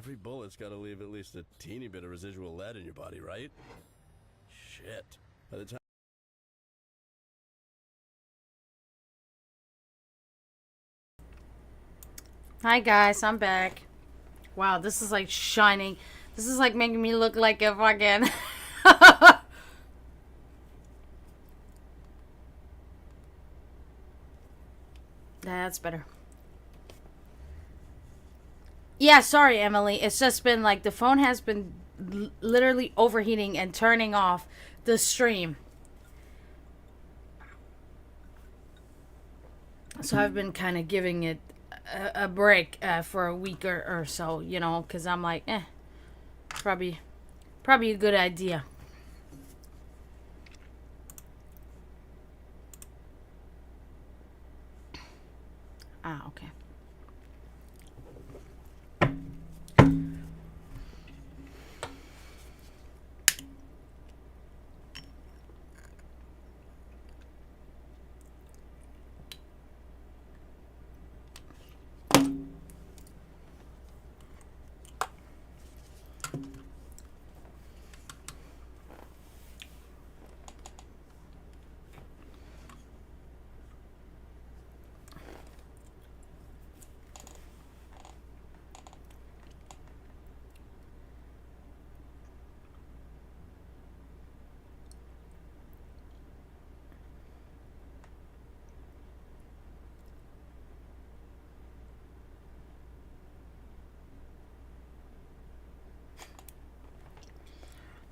Every bullet's gotta leave at least a teeny bit of residual lead in your body, right? Shit. By the time... Hi guys, I'm back. Wow, this is like shining. This is like making me look like a fucking... That's better. Yeah, sorry, Emily. It's just been like the phone has been literally overheating and turning off the stream. So I've been kind of giving it a break for a week or so, you know, because I'm like, probably a good idea. Ah, okay.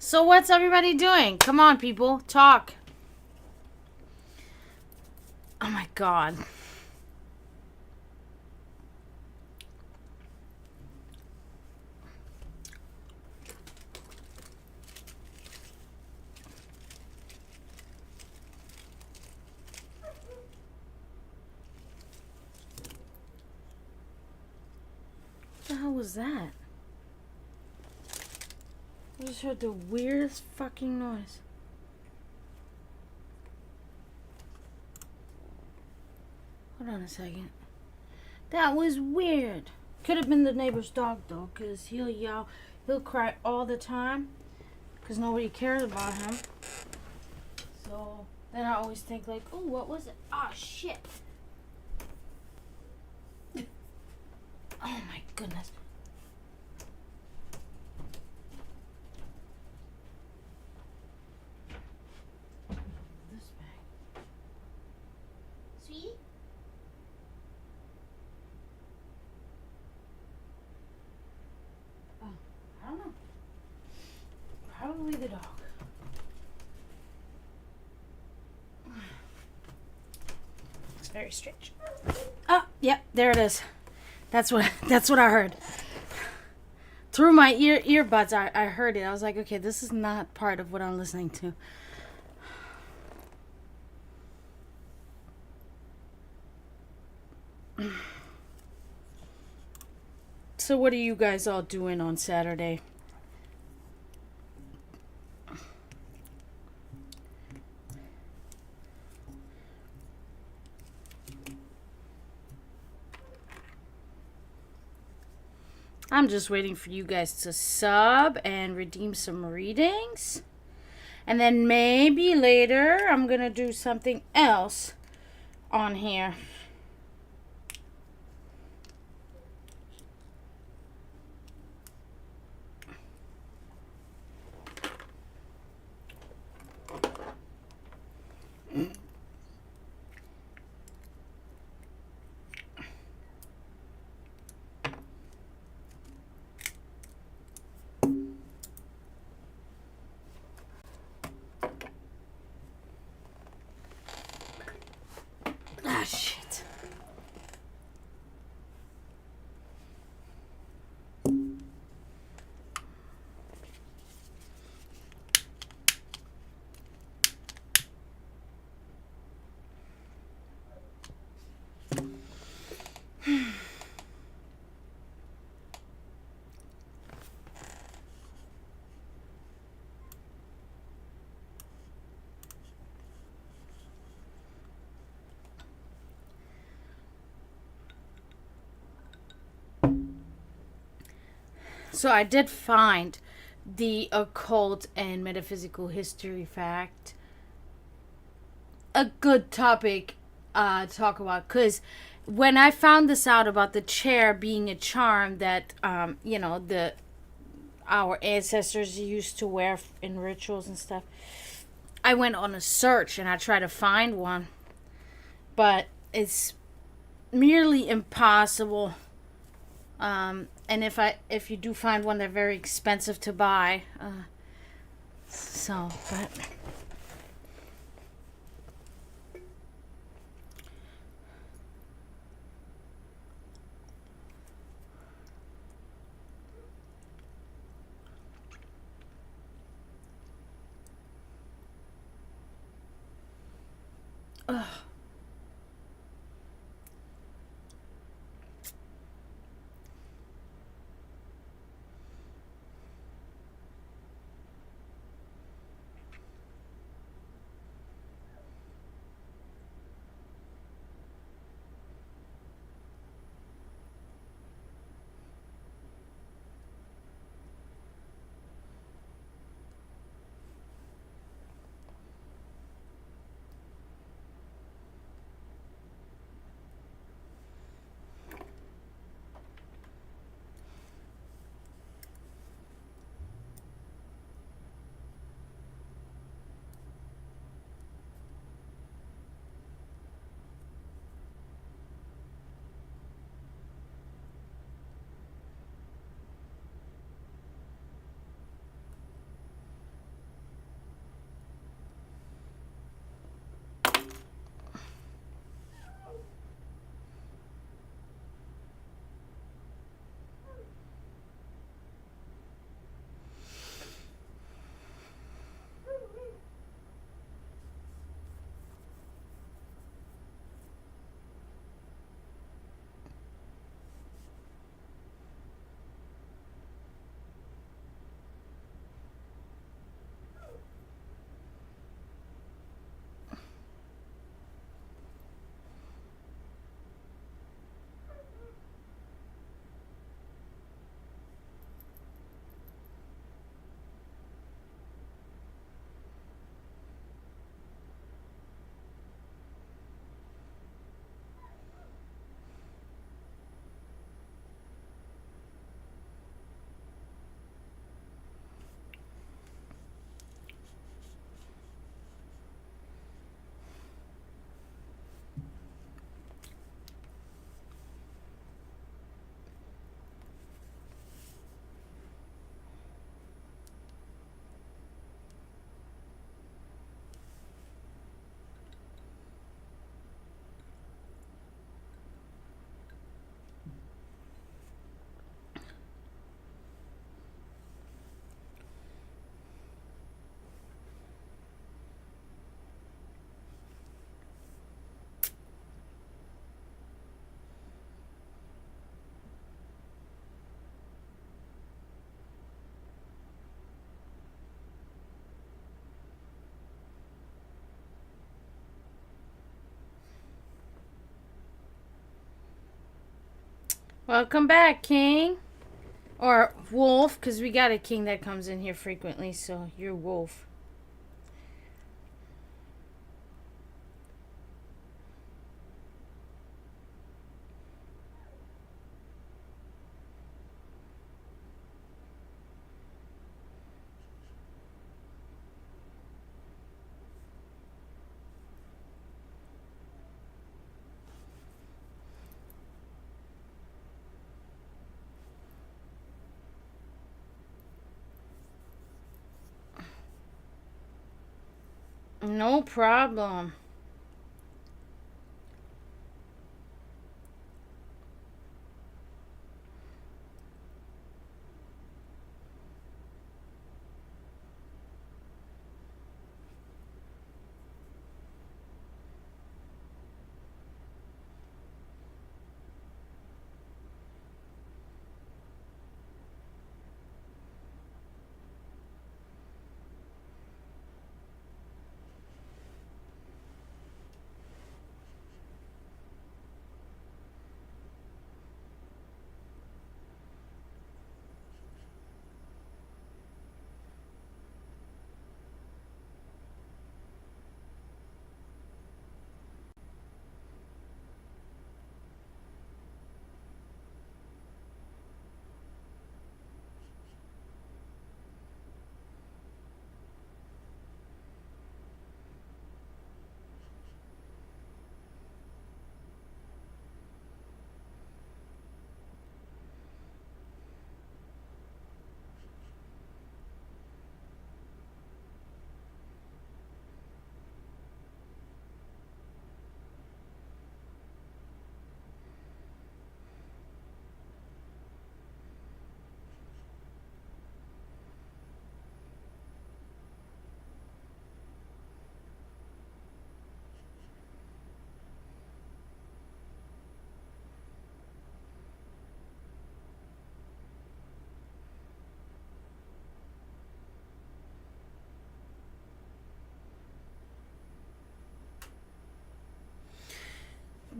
So what's everybody doing? Come on, people. Talk. Oh my god. What the hell was that? I just heard the weirdest fucking noise. Hold on a second. That was weird. Could have been the neighbor's dog though, because he'll yell, he'll cry all the time, because nobody cares about him. So then I always think like, oh, what was it? Oh, shit. Oh my goodness. This bag. Sweetie? Oh, I don't know. Probably the dog. It's very strange. Oh, yep, there it is. That's what I heard. Through my earbuds, I heard it. I was like, okay, this is not part of what I'm listening to. So what are you guys all doing on Saturday? I'm just waiting for you guys to sub and redeem some readings. And then maybe later I'm going to do something else on here. Ah, shit. So I did find the occult and metaphysical history fact a good topic to talk about, because when I found this out about the chair being a charm that the our ancestors used to wear in rituals and stuff, I went on a search and I tried to find one, but it's nearly impossible. And if you do find one, they're very expensive to buy. But welcome back, King. Or Wolf, because we got a king that comes in here frequently, so you're Wolf. No problem.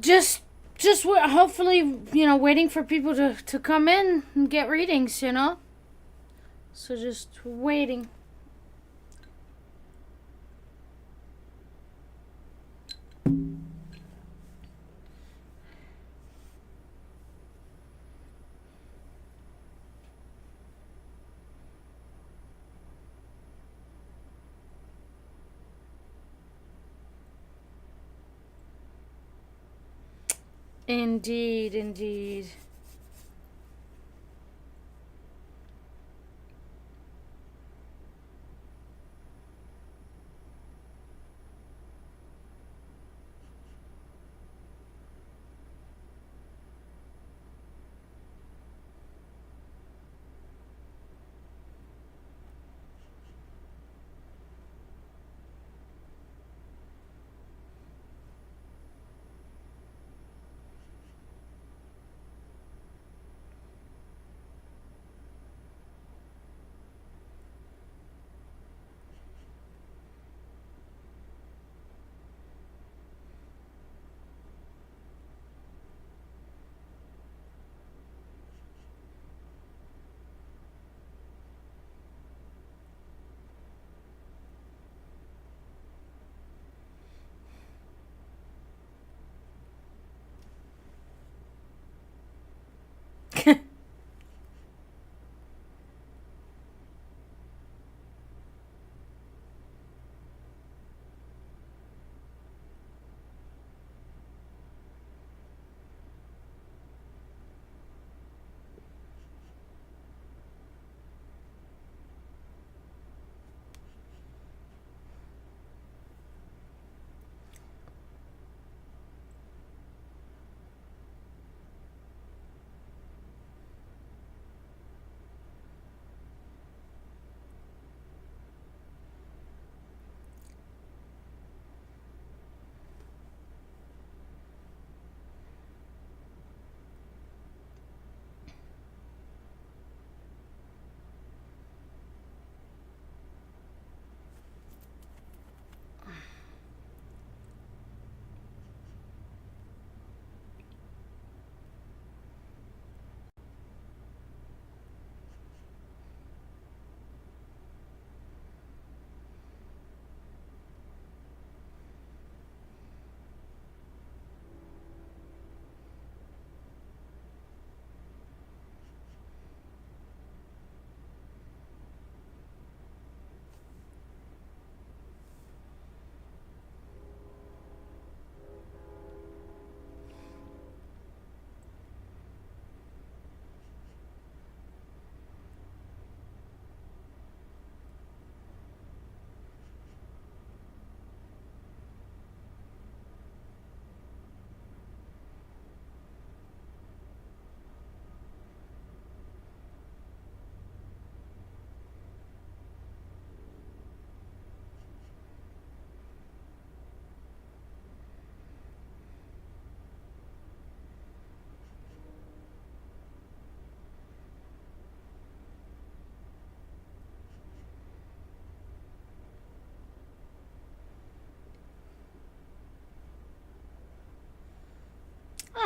just hopefully, waiting for people to come in and get readings. So just waiting. Indeed, indeed.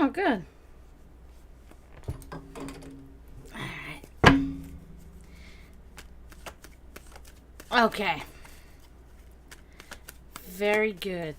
Oh, good. Okay. Very good.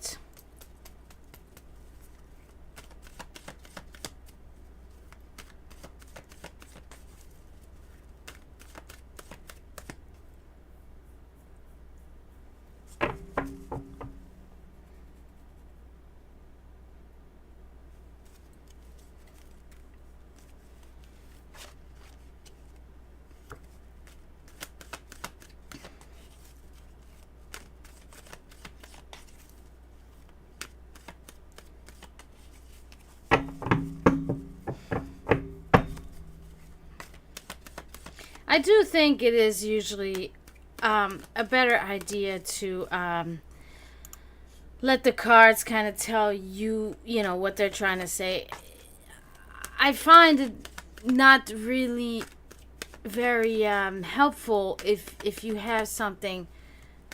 I do think it is usually a better idea to let the cards kind of tell you, what they're trying to say. I find it not really very helpful if you have something,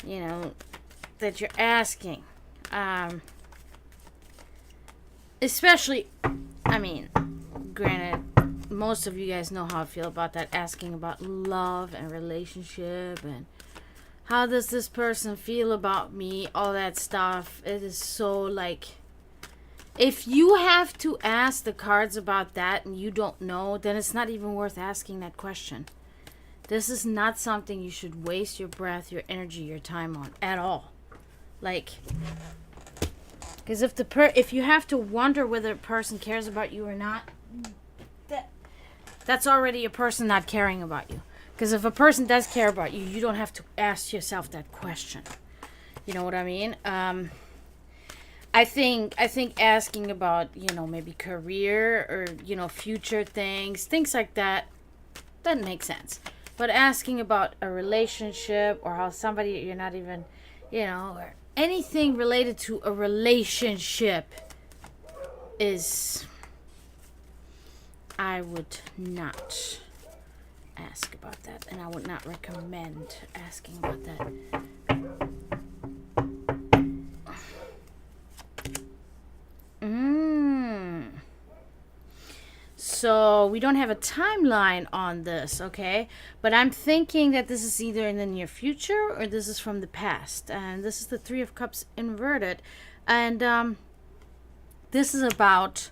you know, that you're asking. Um, especially, I mean, granted, most of you guys know how I feel about that, asking about love and relationship and how does this person feel about me, all that stuff. It is so like, if you have to ask the cards about that and you don't know, then it's not even worth asking that question. This is not something you should waste your breath, your energy, your time on at all. Like, because if you have to wonder whether a person cares about you or not, that's already a person not caring about you. Because if a person does care about you, you don't have to ask yourself that question. You know what I mean? I think asking about, maybe career or, future things like that makes sense. But asking about a relationship or how somebody you're not even, or anything related to a relationship is, I would not ask about that, and I would not recommend asking about that. So we don't have a timeline on this, okay? But I'm thinking that this is either in the near future or this is from the past. And this is the Three of Cups inverted. And this is about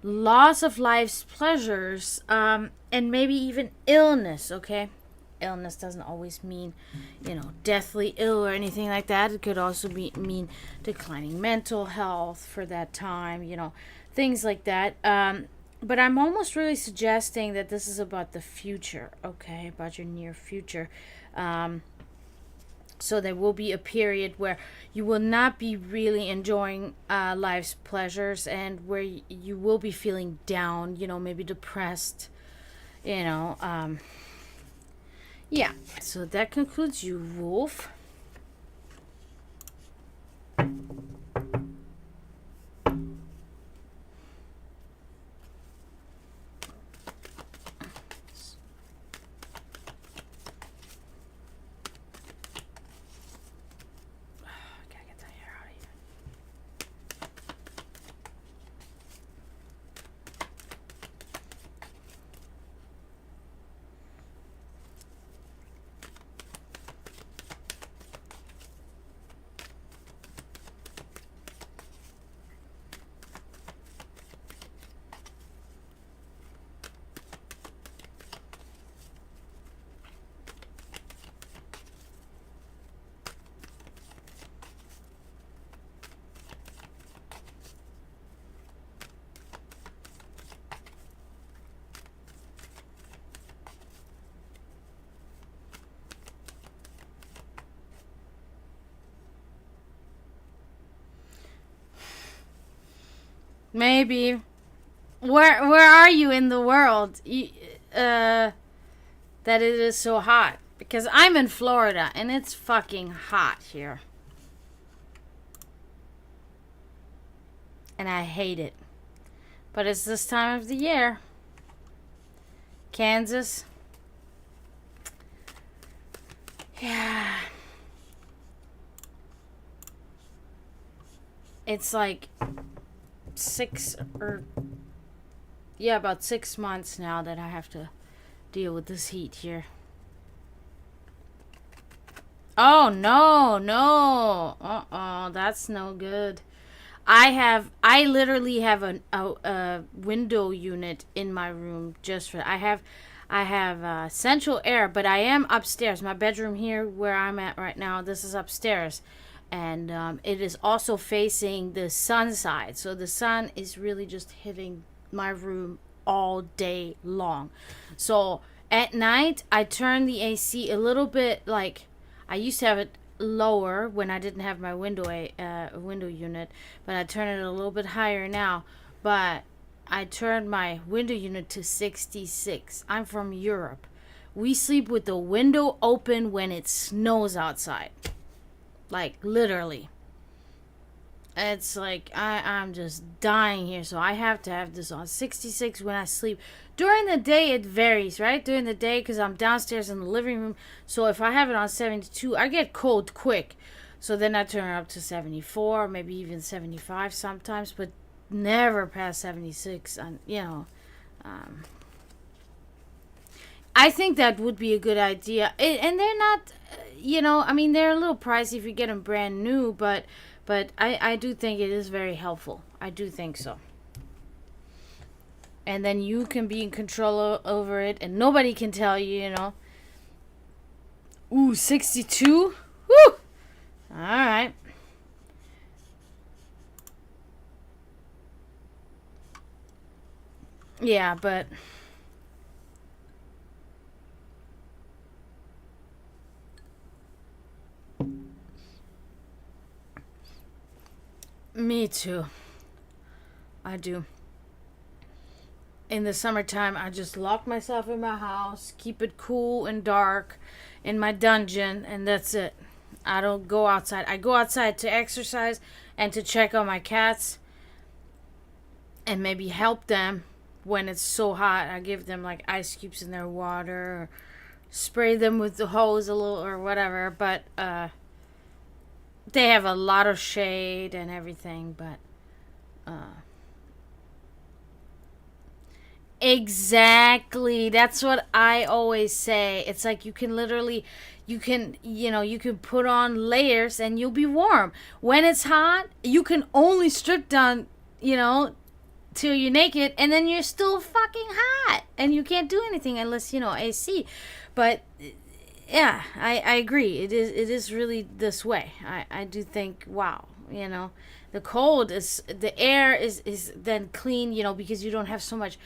loss of life's pleasures, and maybe even illness, okay? Illness doesn't always mean, deathly ill or anything like that. It could also mean declining mental health for that time, things like that. But I'm almost really suggesting that this is about the future, okay? About your near future. So there will be a period where you will not be really enjoying life's pleasures, and where you will be feeling down, maybe depressed, yeah. So that concludes you, Wolf. Maybe. Where are you in the world? That it is so hot. Because I'm in Florida and it's fucking hot here. And I hate it. But it's this time of the year. Kansas. Yeah. It's like about 6 months now that I have to deal with this heat here. Oh, no. That's no good. I literally have a window unit in my room just for, I have central air, but I am upstairs. My bedroom here where I'm at right now, this is upstairs. And it is also facing the sun side. So the sun is really just hitting my room all day long. So at night, I turn the AC a little bit, like, I used to have it lower when I didn't have my window unit. But I turn it a little bit higher now. But I turned my window unit to 66. I'm from Europe. We sleep with the window open when it snows outside. Like, literally. It's like, I'm just dying here. So I have to have this on 66 when I sleep. During the day, it varies, right? During the day, because I'm downstairs in the living room. So if I have it on 72, I get cold quick. So then I turn it up to 74, maybe even 75 sometimes. But never past 76. On I think that would be a good idea. And they're not, I mean, they're a little pricey if you get them brand new, but I do think it is very helpful. I do think so. And then you can be in control over it, and nobody can tell you, Ooh, 62? Woo! Alright. Yeah, but me too. I do. In the summertime, I just lock myself in my house, keep it cool and dark in my dungeon, and that's it. I don't go outside. I go outside to exercise and to check on my cats and maybe help them when it's so hot. I give them like ice cubes in their water or spray them with the hose a little or whatever, but they have a lot of shade and everything, but exactly. That's what I always say. It's like you can put on layers and you'll be warm. When it's hot, you can only strip down, till you're naked, and then you're still fucking hot and you can't do anything unless, AC. But yeah, I agree. It is really this way. I do think, wow, the cold is the air is then clean, because you don't have so much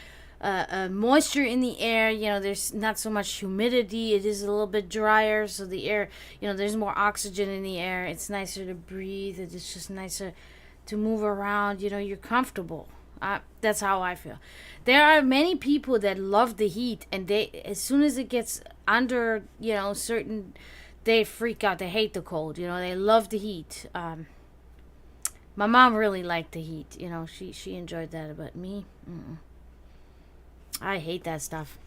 moisture in the air. There's not so much humidity. It is a little bit drier, so the air, there's more oxygen in the air. It's nicer to breathe. It's just nicer to move around. You're comfortable. That's how I feel. There are many people that love the heat, and they, as soon as it gets under, certain, they freak out. They hate the cold. They love the heat. My mom really liked the heat. She enjoyed that, but me, I hate that stuff.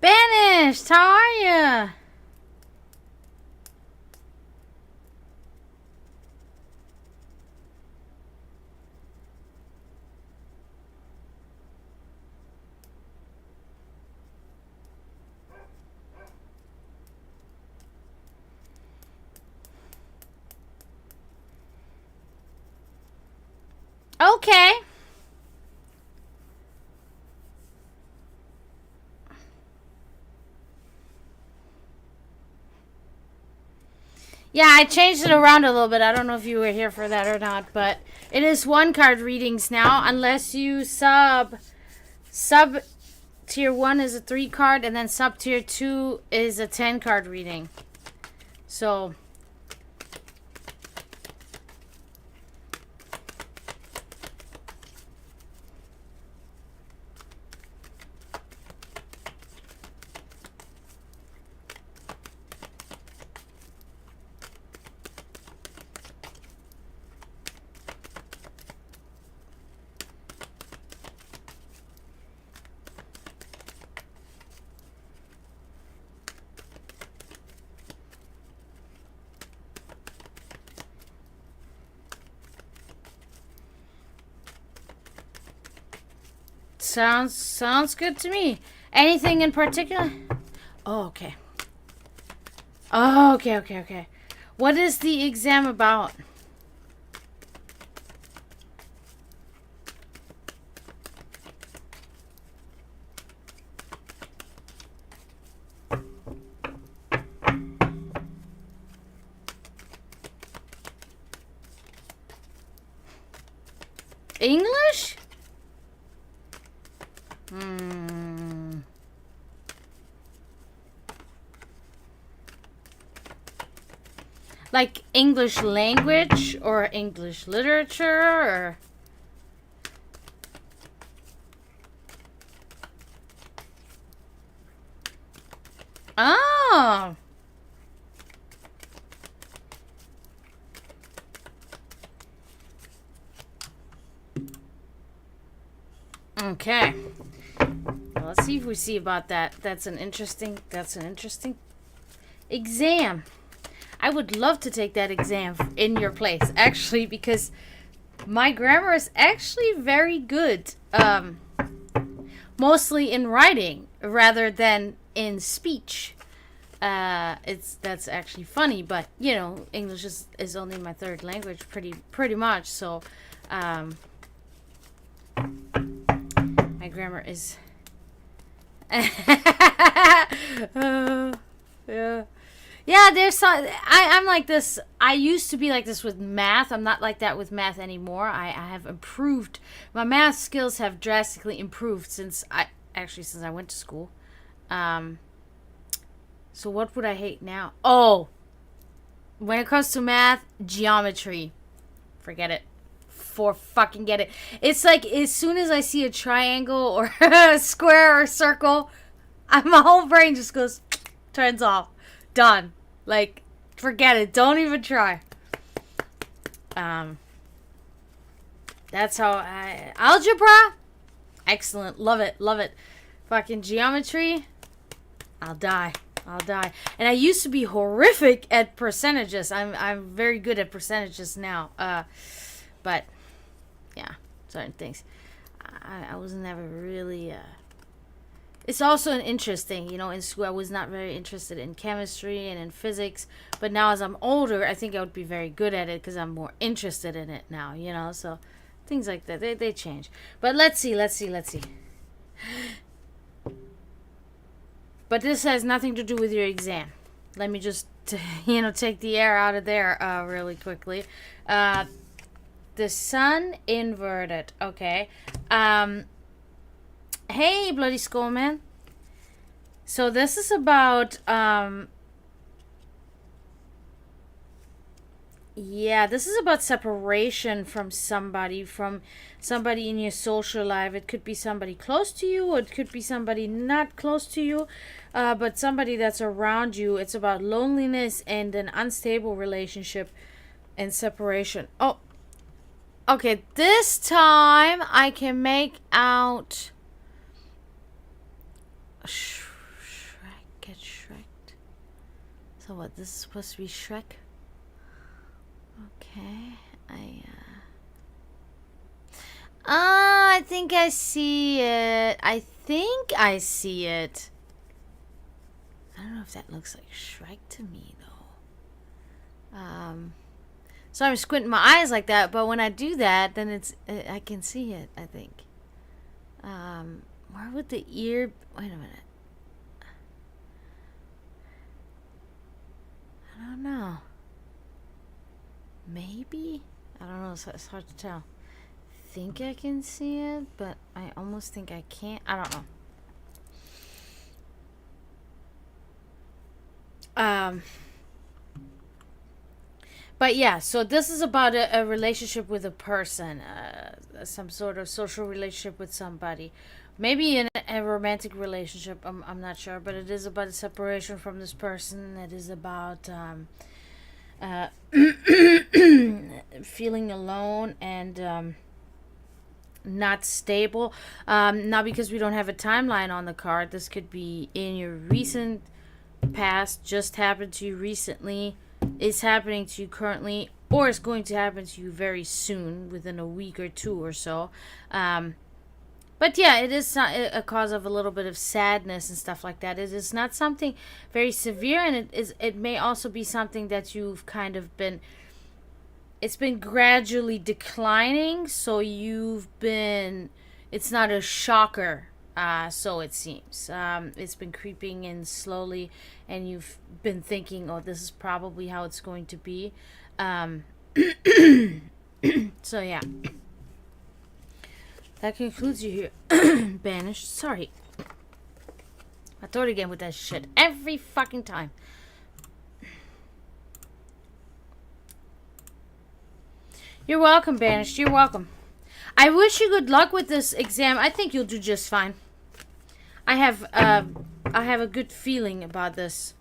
Banished, how are you? Okay. Yeah, I changed it around a little bit. I don't know if you were here for that or not, but it is 1 card readings now, unless you sub tier 1 is a 3 card, and then sub tier 2 is a 10 card reading. So sounds good to me. Anything in particular? Oh, okay. Oh, okay. What is the exam about? English? Like English language or English literature or... Oh. Okay. Well, let's see if we see about that. That's an interesting exam. I would love to take that exam in your place, actually, because my grammar is actually very good. Mostly in writing rather than in speech. That's actually funny, but you know, English is only my 3rd language, pretty much. So, my grammar is. Yeah. Yeah, I'm like this. I used to be like this with math. I'm not like that with math anymore. I have improved. My math skills have drastically improved since I went to school. So what would I hate now? Oh, when it comes to math, geometry. Forget it. Fucking get it. It's like as soon as I see a triangle or a square or circle, my whole brain just goes, turns off. Done. Like, forget it. Don't even try. That's how algebra? Excellent. Love it. Fucking geometry? I'll die. And I used to be horrific at percentages. I'm very good at percentages now. But, yeah. Certain things. I was never really... It's also an interesting, in school I was not very interested in chemistry and in physics, but now as I'm older, I think I would be very good at it because I'm more interested in it now, so things like that, they change. But let's see. But this has nothing to do with your exam. Let me just, take the air out of there really quickly. The sun inverted, okay. Hey, Bloody Skullman. So this is about, this is about separation from somebody in your social life. It could be somebody close to you, or it could be somebody not close to you, but somebody that's around you. It's about loneliness and an unstable relationship and separation. Oh, okay, this time I can make out... So what? This is supposed to be Shrek? Okay. I think I see it. I think I see it. I don't know if that looks like Shrek to me though. So I'm squinting my eyes like that, but when I do that, then I can see it, I think. Where would the ear... Wait a minute. I don't know. Maybe? I don't know. It's hard to tell. Think I can see it, but I almost think I can't. I don't know. But yeah, so this is about a relationship with a person, some sort of social relationship with somebody. Maybe in a romantic relationship, I'm not sure, but it is about a separation from this person. It is about uh, feeling alone and not stable. Not because we don't have a timeline on the card. This could be in your recent past, just happened to you recently, is happening to you currently, or it's going to happen to you very soon, within a week or two or so. But yeah, it is a cause of a little bit of sadness and stuff like that. It is not something very severe, and it may also be something that you've kind of been... It's been gradually declining, so it's not a shocker, so it seems. It's been creeping in slowly, and you've been thinking, oh, this is probably how it's going to be. So yeah. That concludes you here. Banished. Sorry. I throw it again with that shit every fucking time. You're welcome, Banished. You're welcome. I wish you good luck with this exam. I think you'll do just fine. I have a good feeling about this.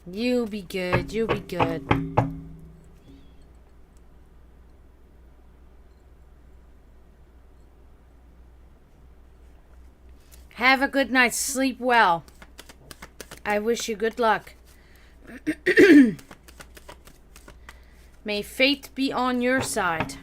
You'll be good. You'll be good. Have a good night. Sleep well. I wish you good luck. May fate be on your side.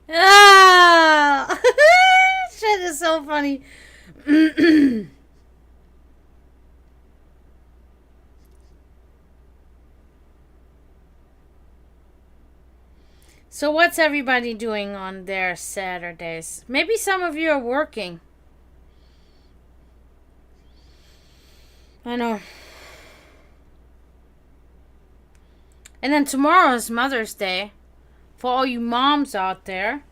Ah! Shit is so funny. So, what's everybody doing on their Saturdays? Maybe some of you are working. I know. And then tomorrow is Mother's Day. For all you moms out there,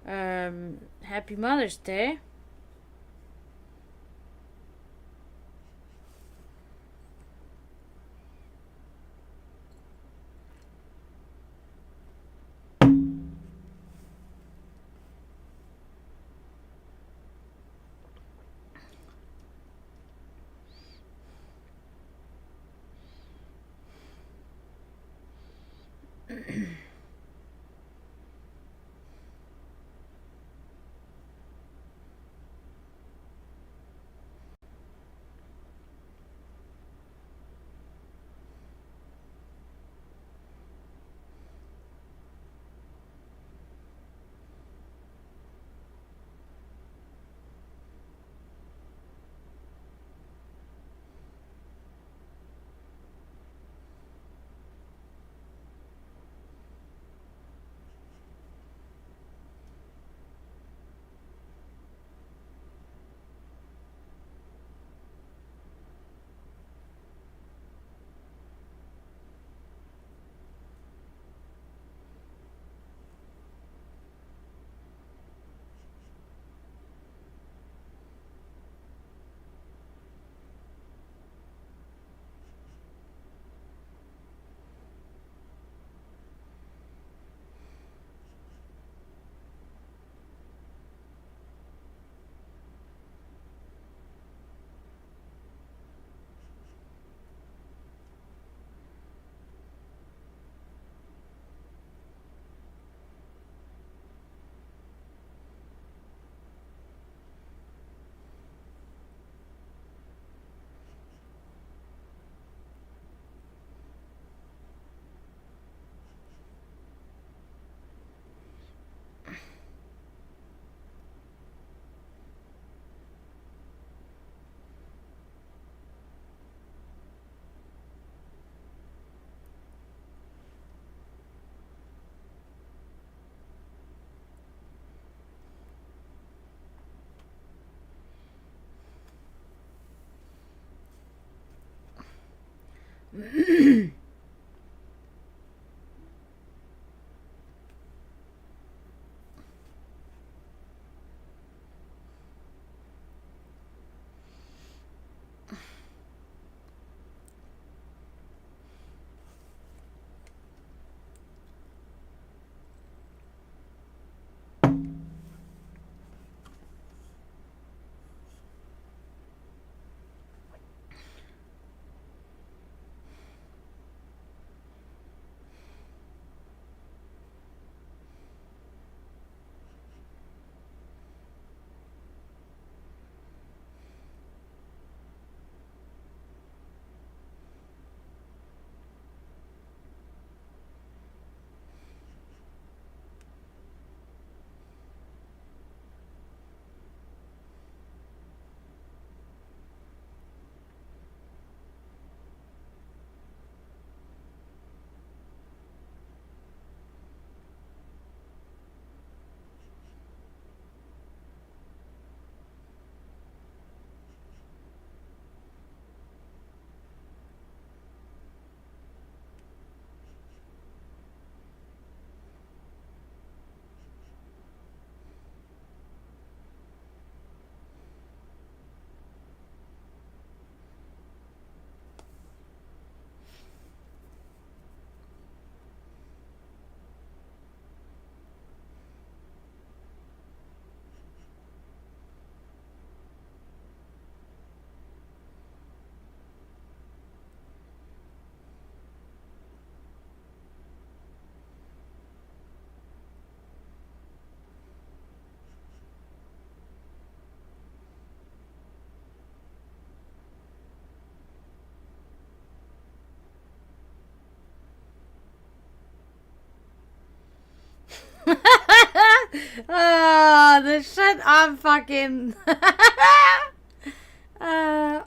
happy Mother's Day. The shit I'm fucking. uh,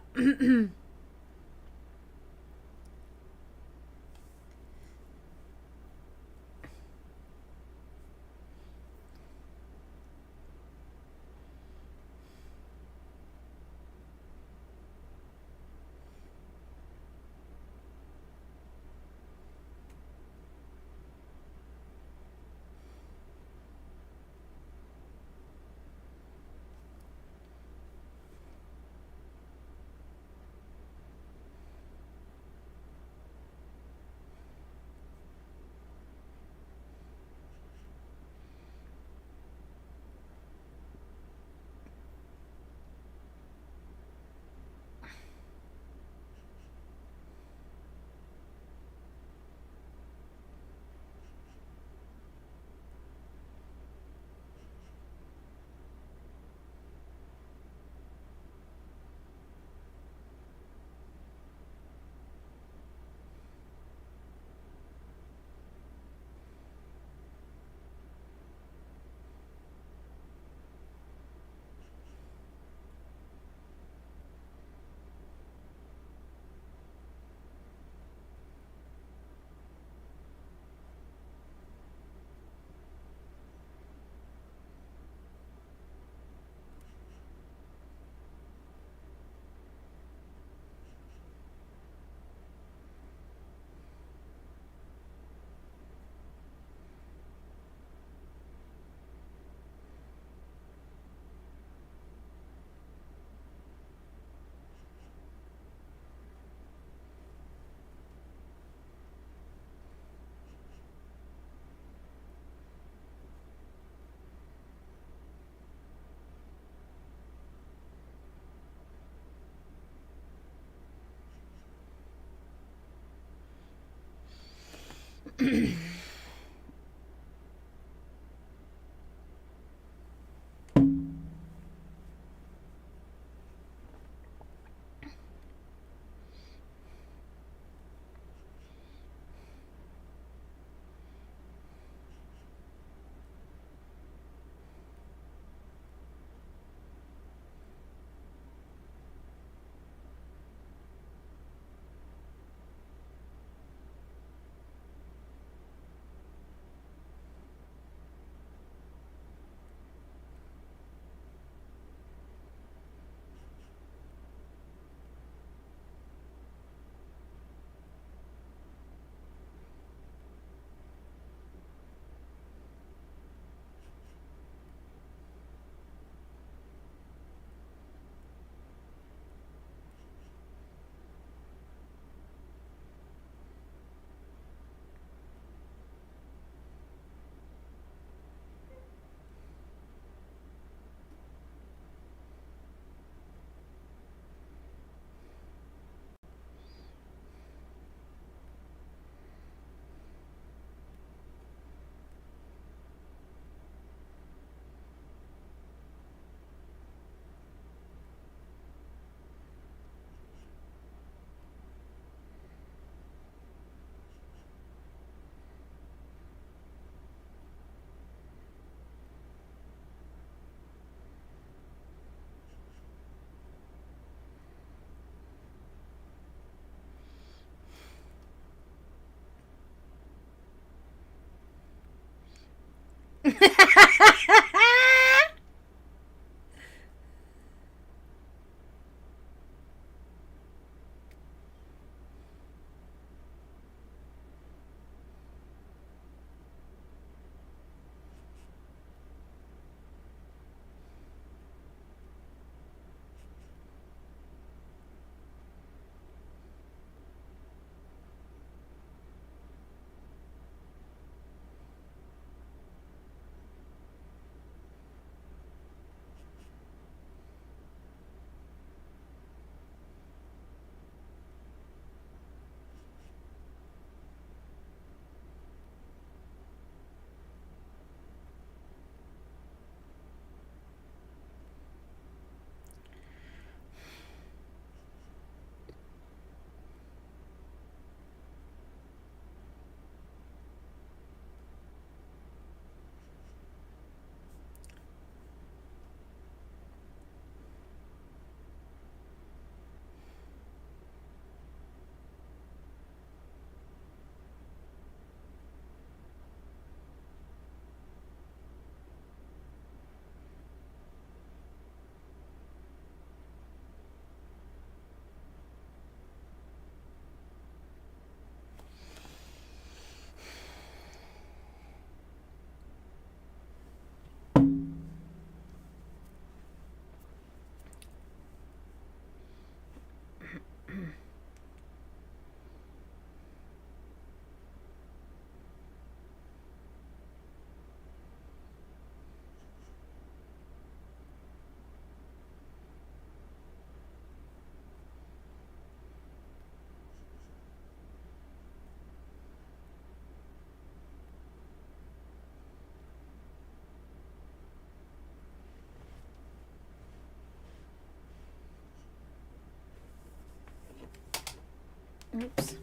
Oops.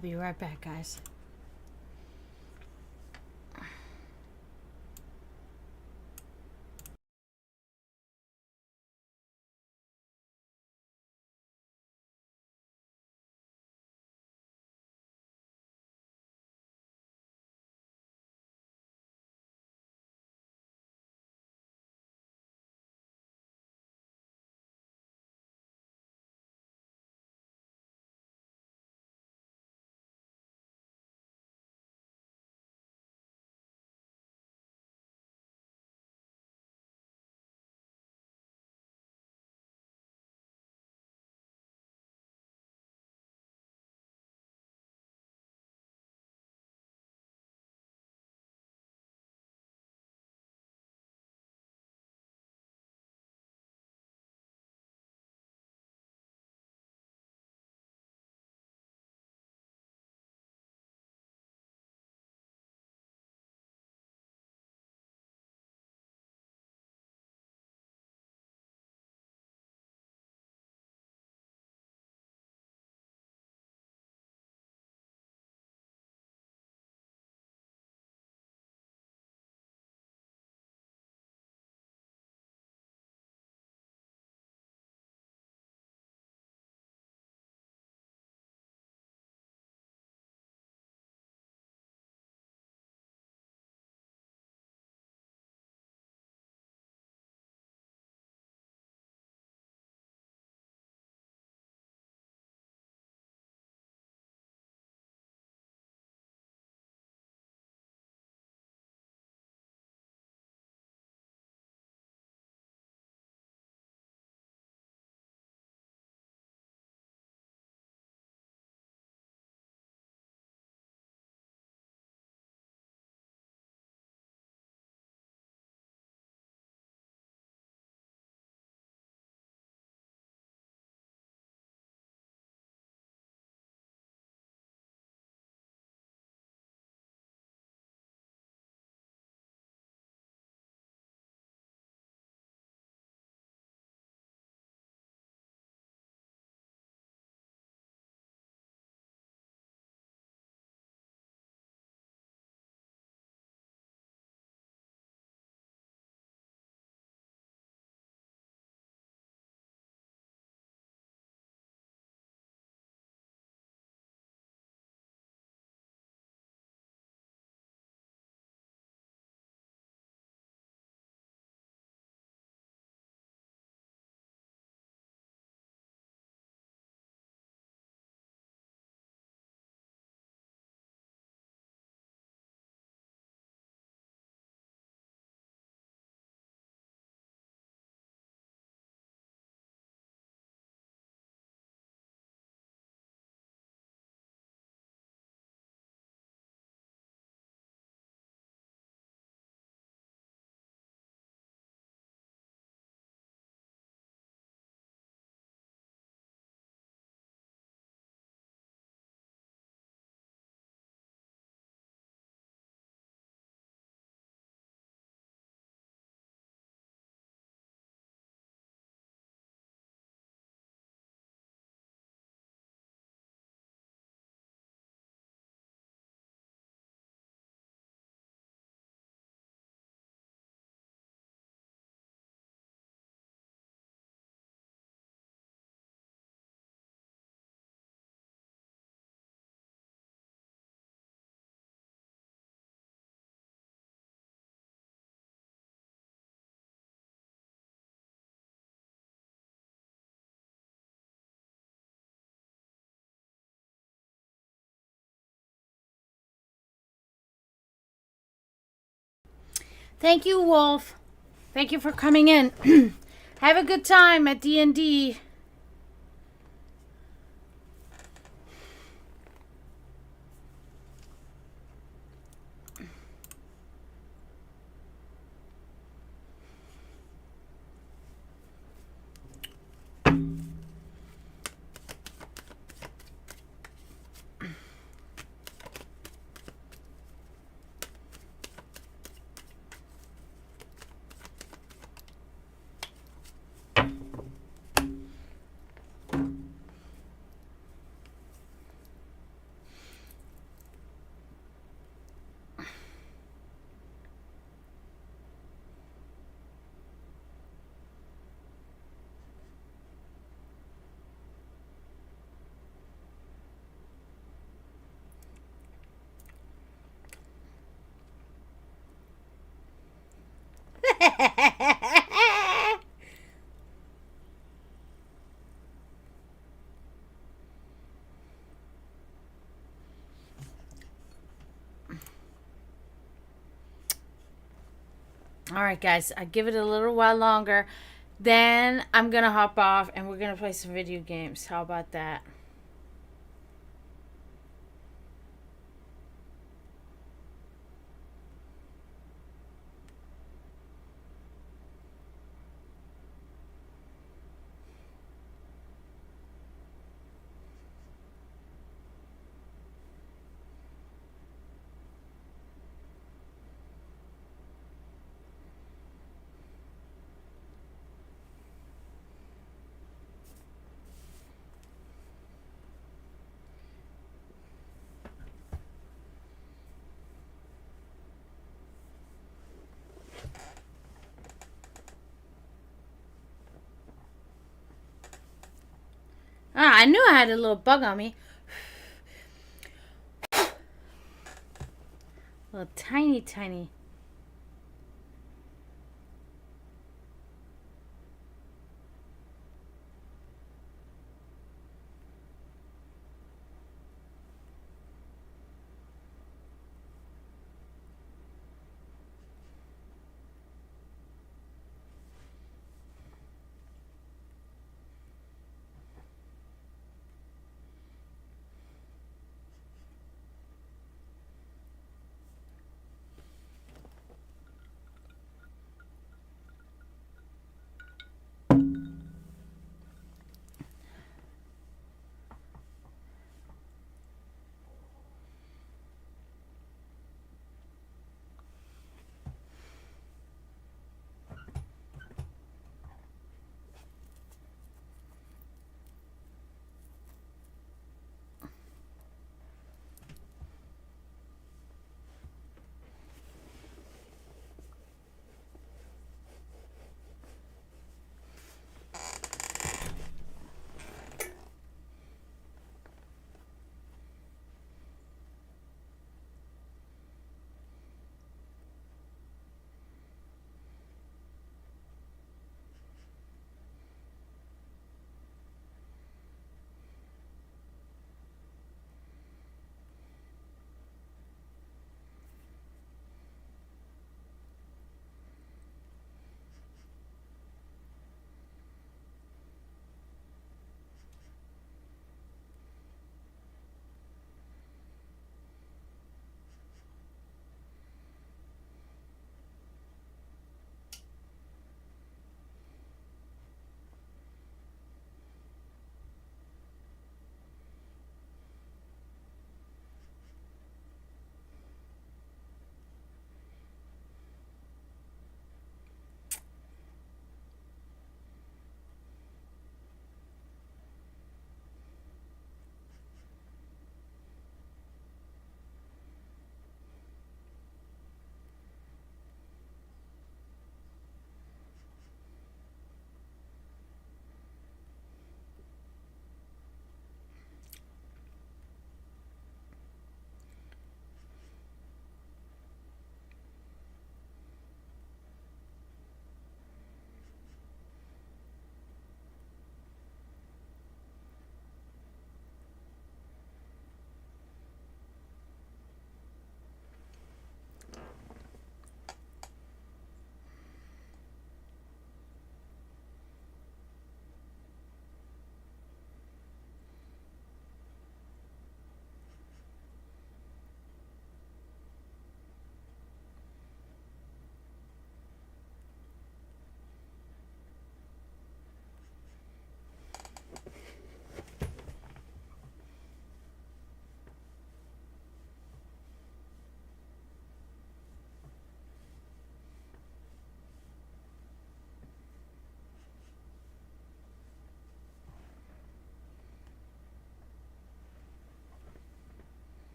be right back, guys. Thank you, Wolf. Thank you for coming in. Have a good time at D&D. All right, guys, I give it a little while longer. Then I'm gonna hop off and we're gonna play some video games. How about that? Ah, I knew I had a little bug on me. A little tiny, tiny.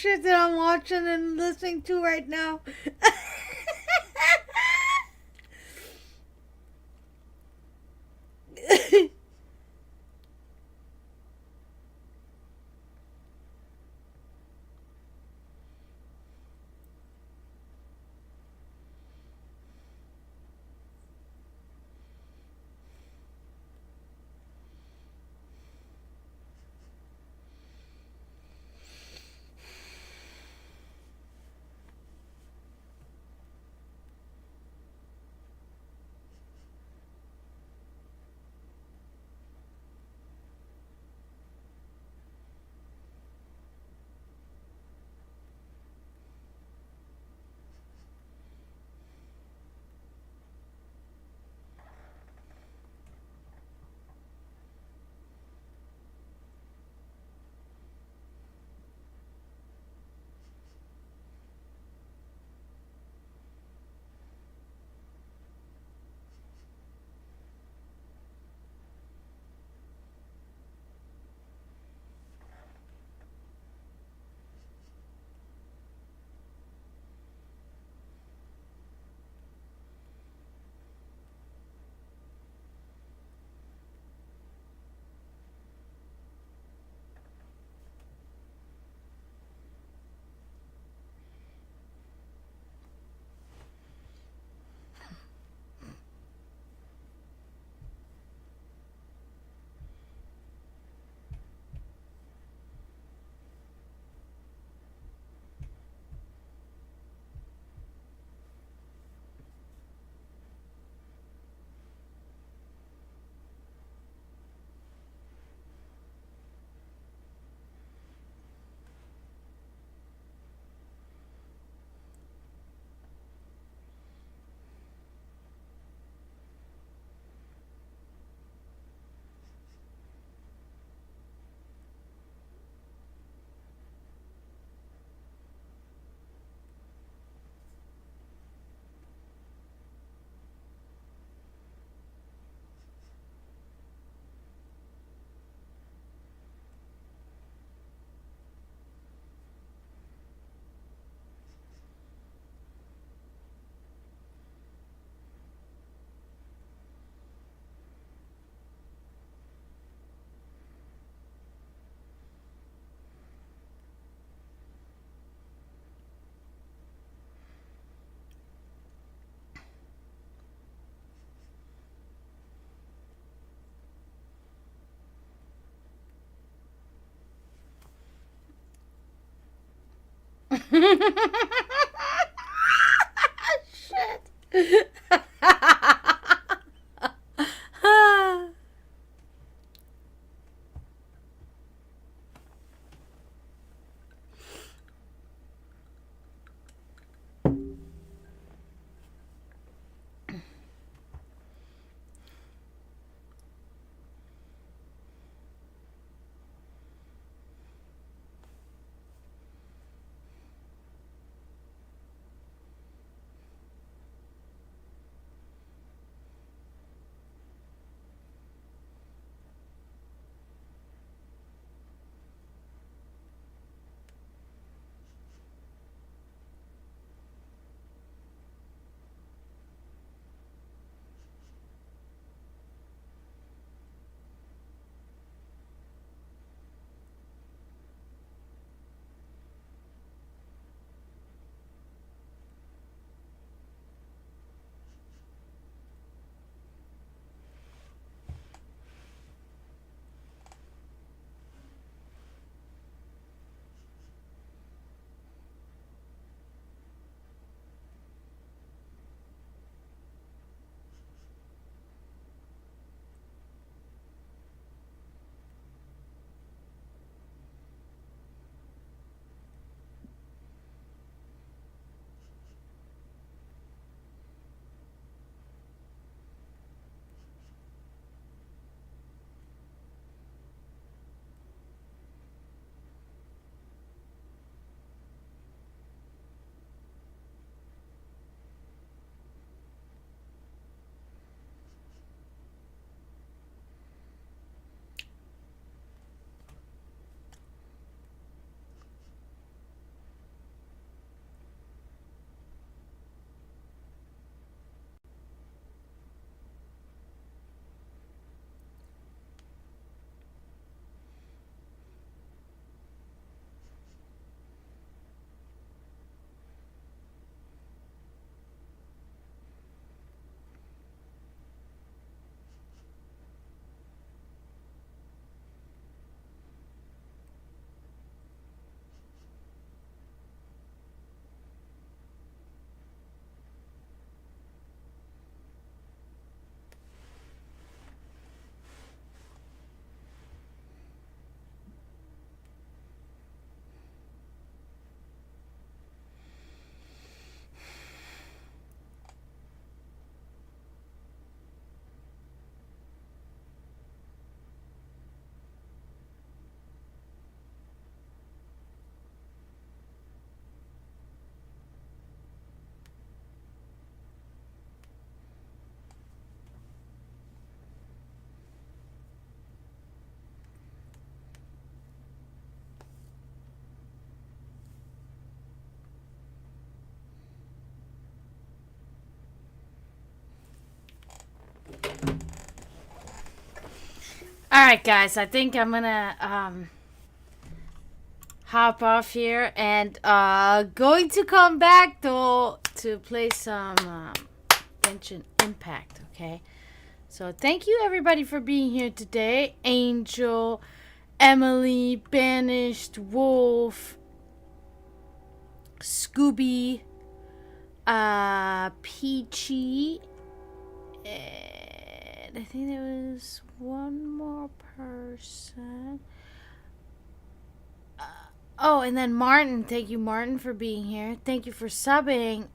shit that I'm watching and listening to right now. Shit. All right, guys. I think I'm gonna hop off here and going to come back though to play some Genshin Impact. Okay. So thank you everybody for being here today. Angel, Emily, Banished, Wolf, Scooby, Peachy, and I think there was one more person. Oh, and then Martin. Thank you, Martin, for being here. Thank you for subbing,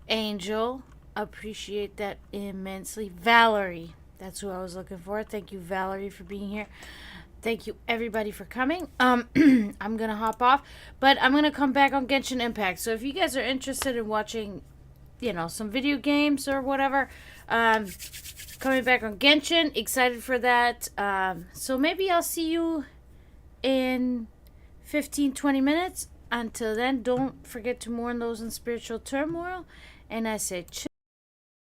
Angel. Appreciate that immensely. Valerie. That's who I was looking for. Thank you, Valerie, for being here. Thank you, everybody, for coming. I'm going to hop off, but I'm going to come back on Genshin Impact. So if you guys are interested in watching, some video games or whatever, coming back on Genshin, excited for that. So maybe I'll see you in 15-20 minutes. Until then, don't forget to mourn those in spiritual turmoil. And I say,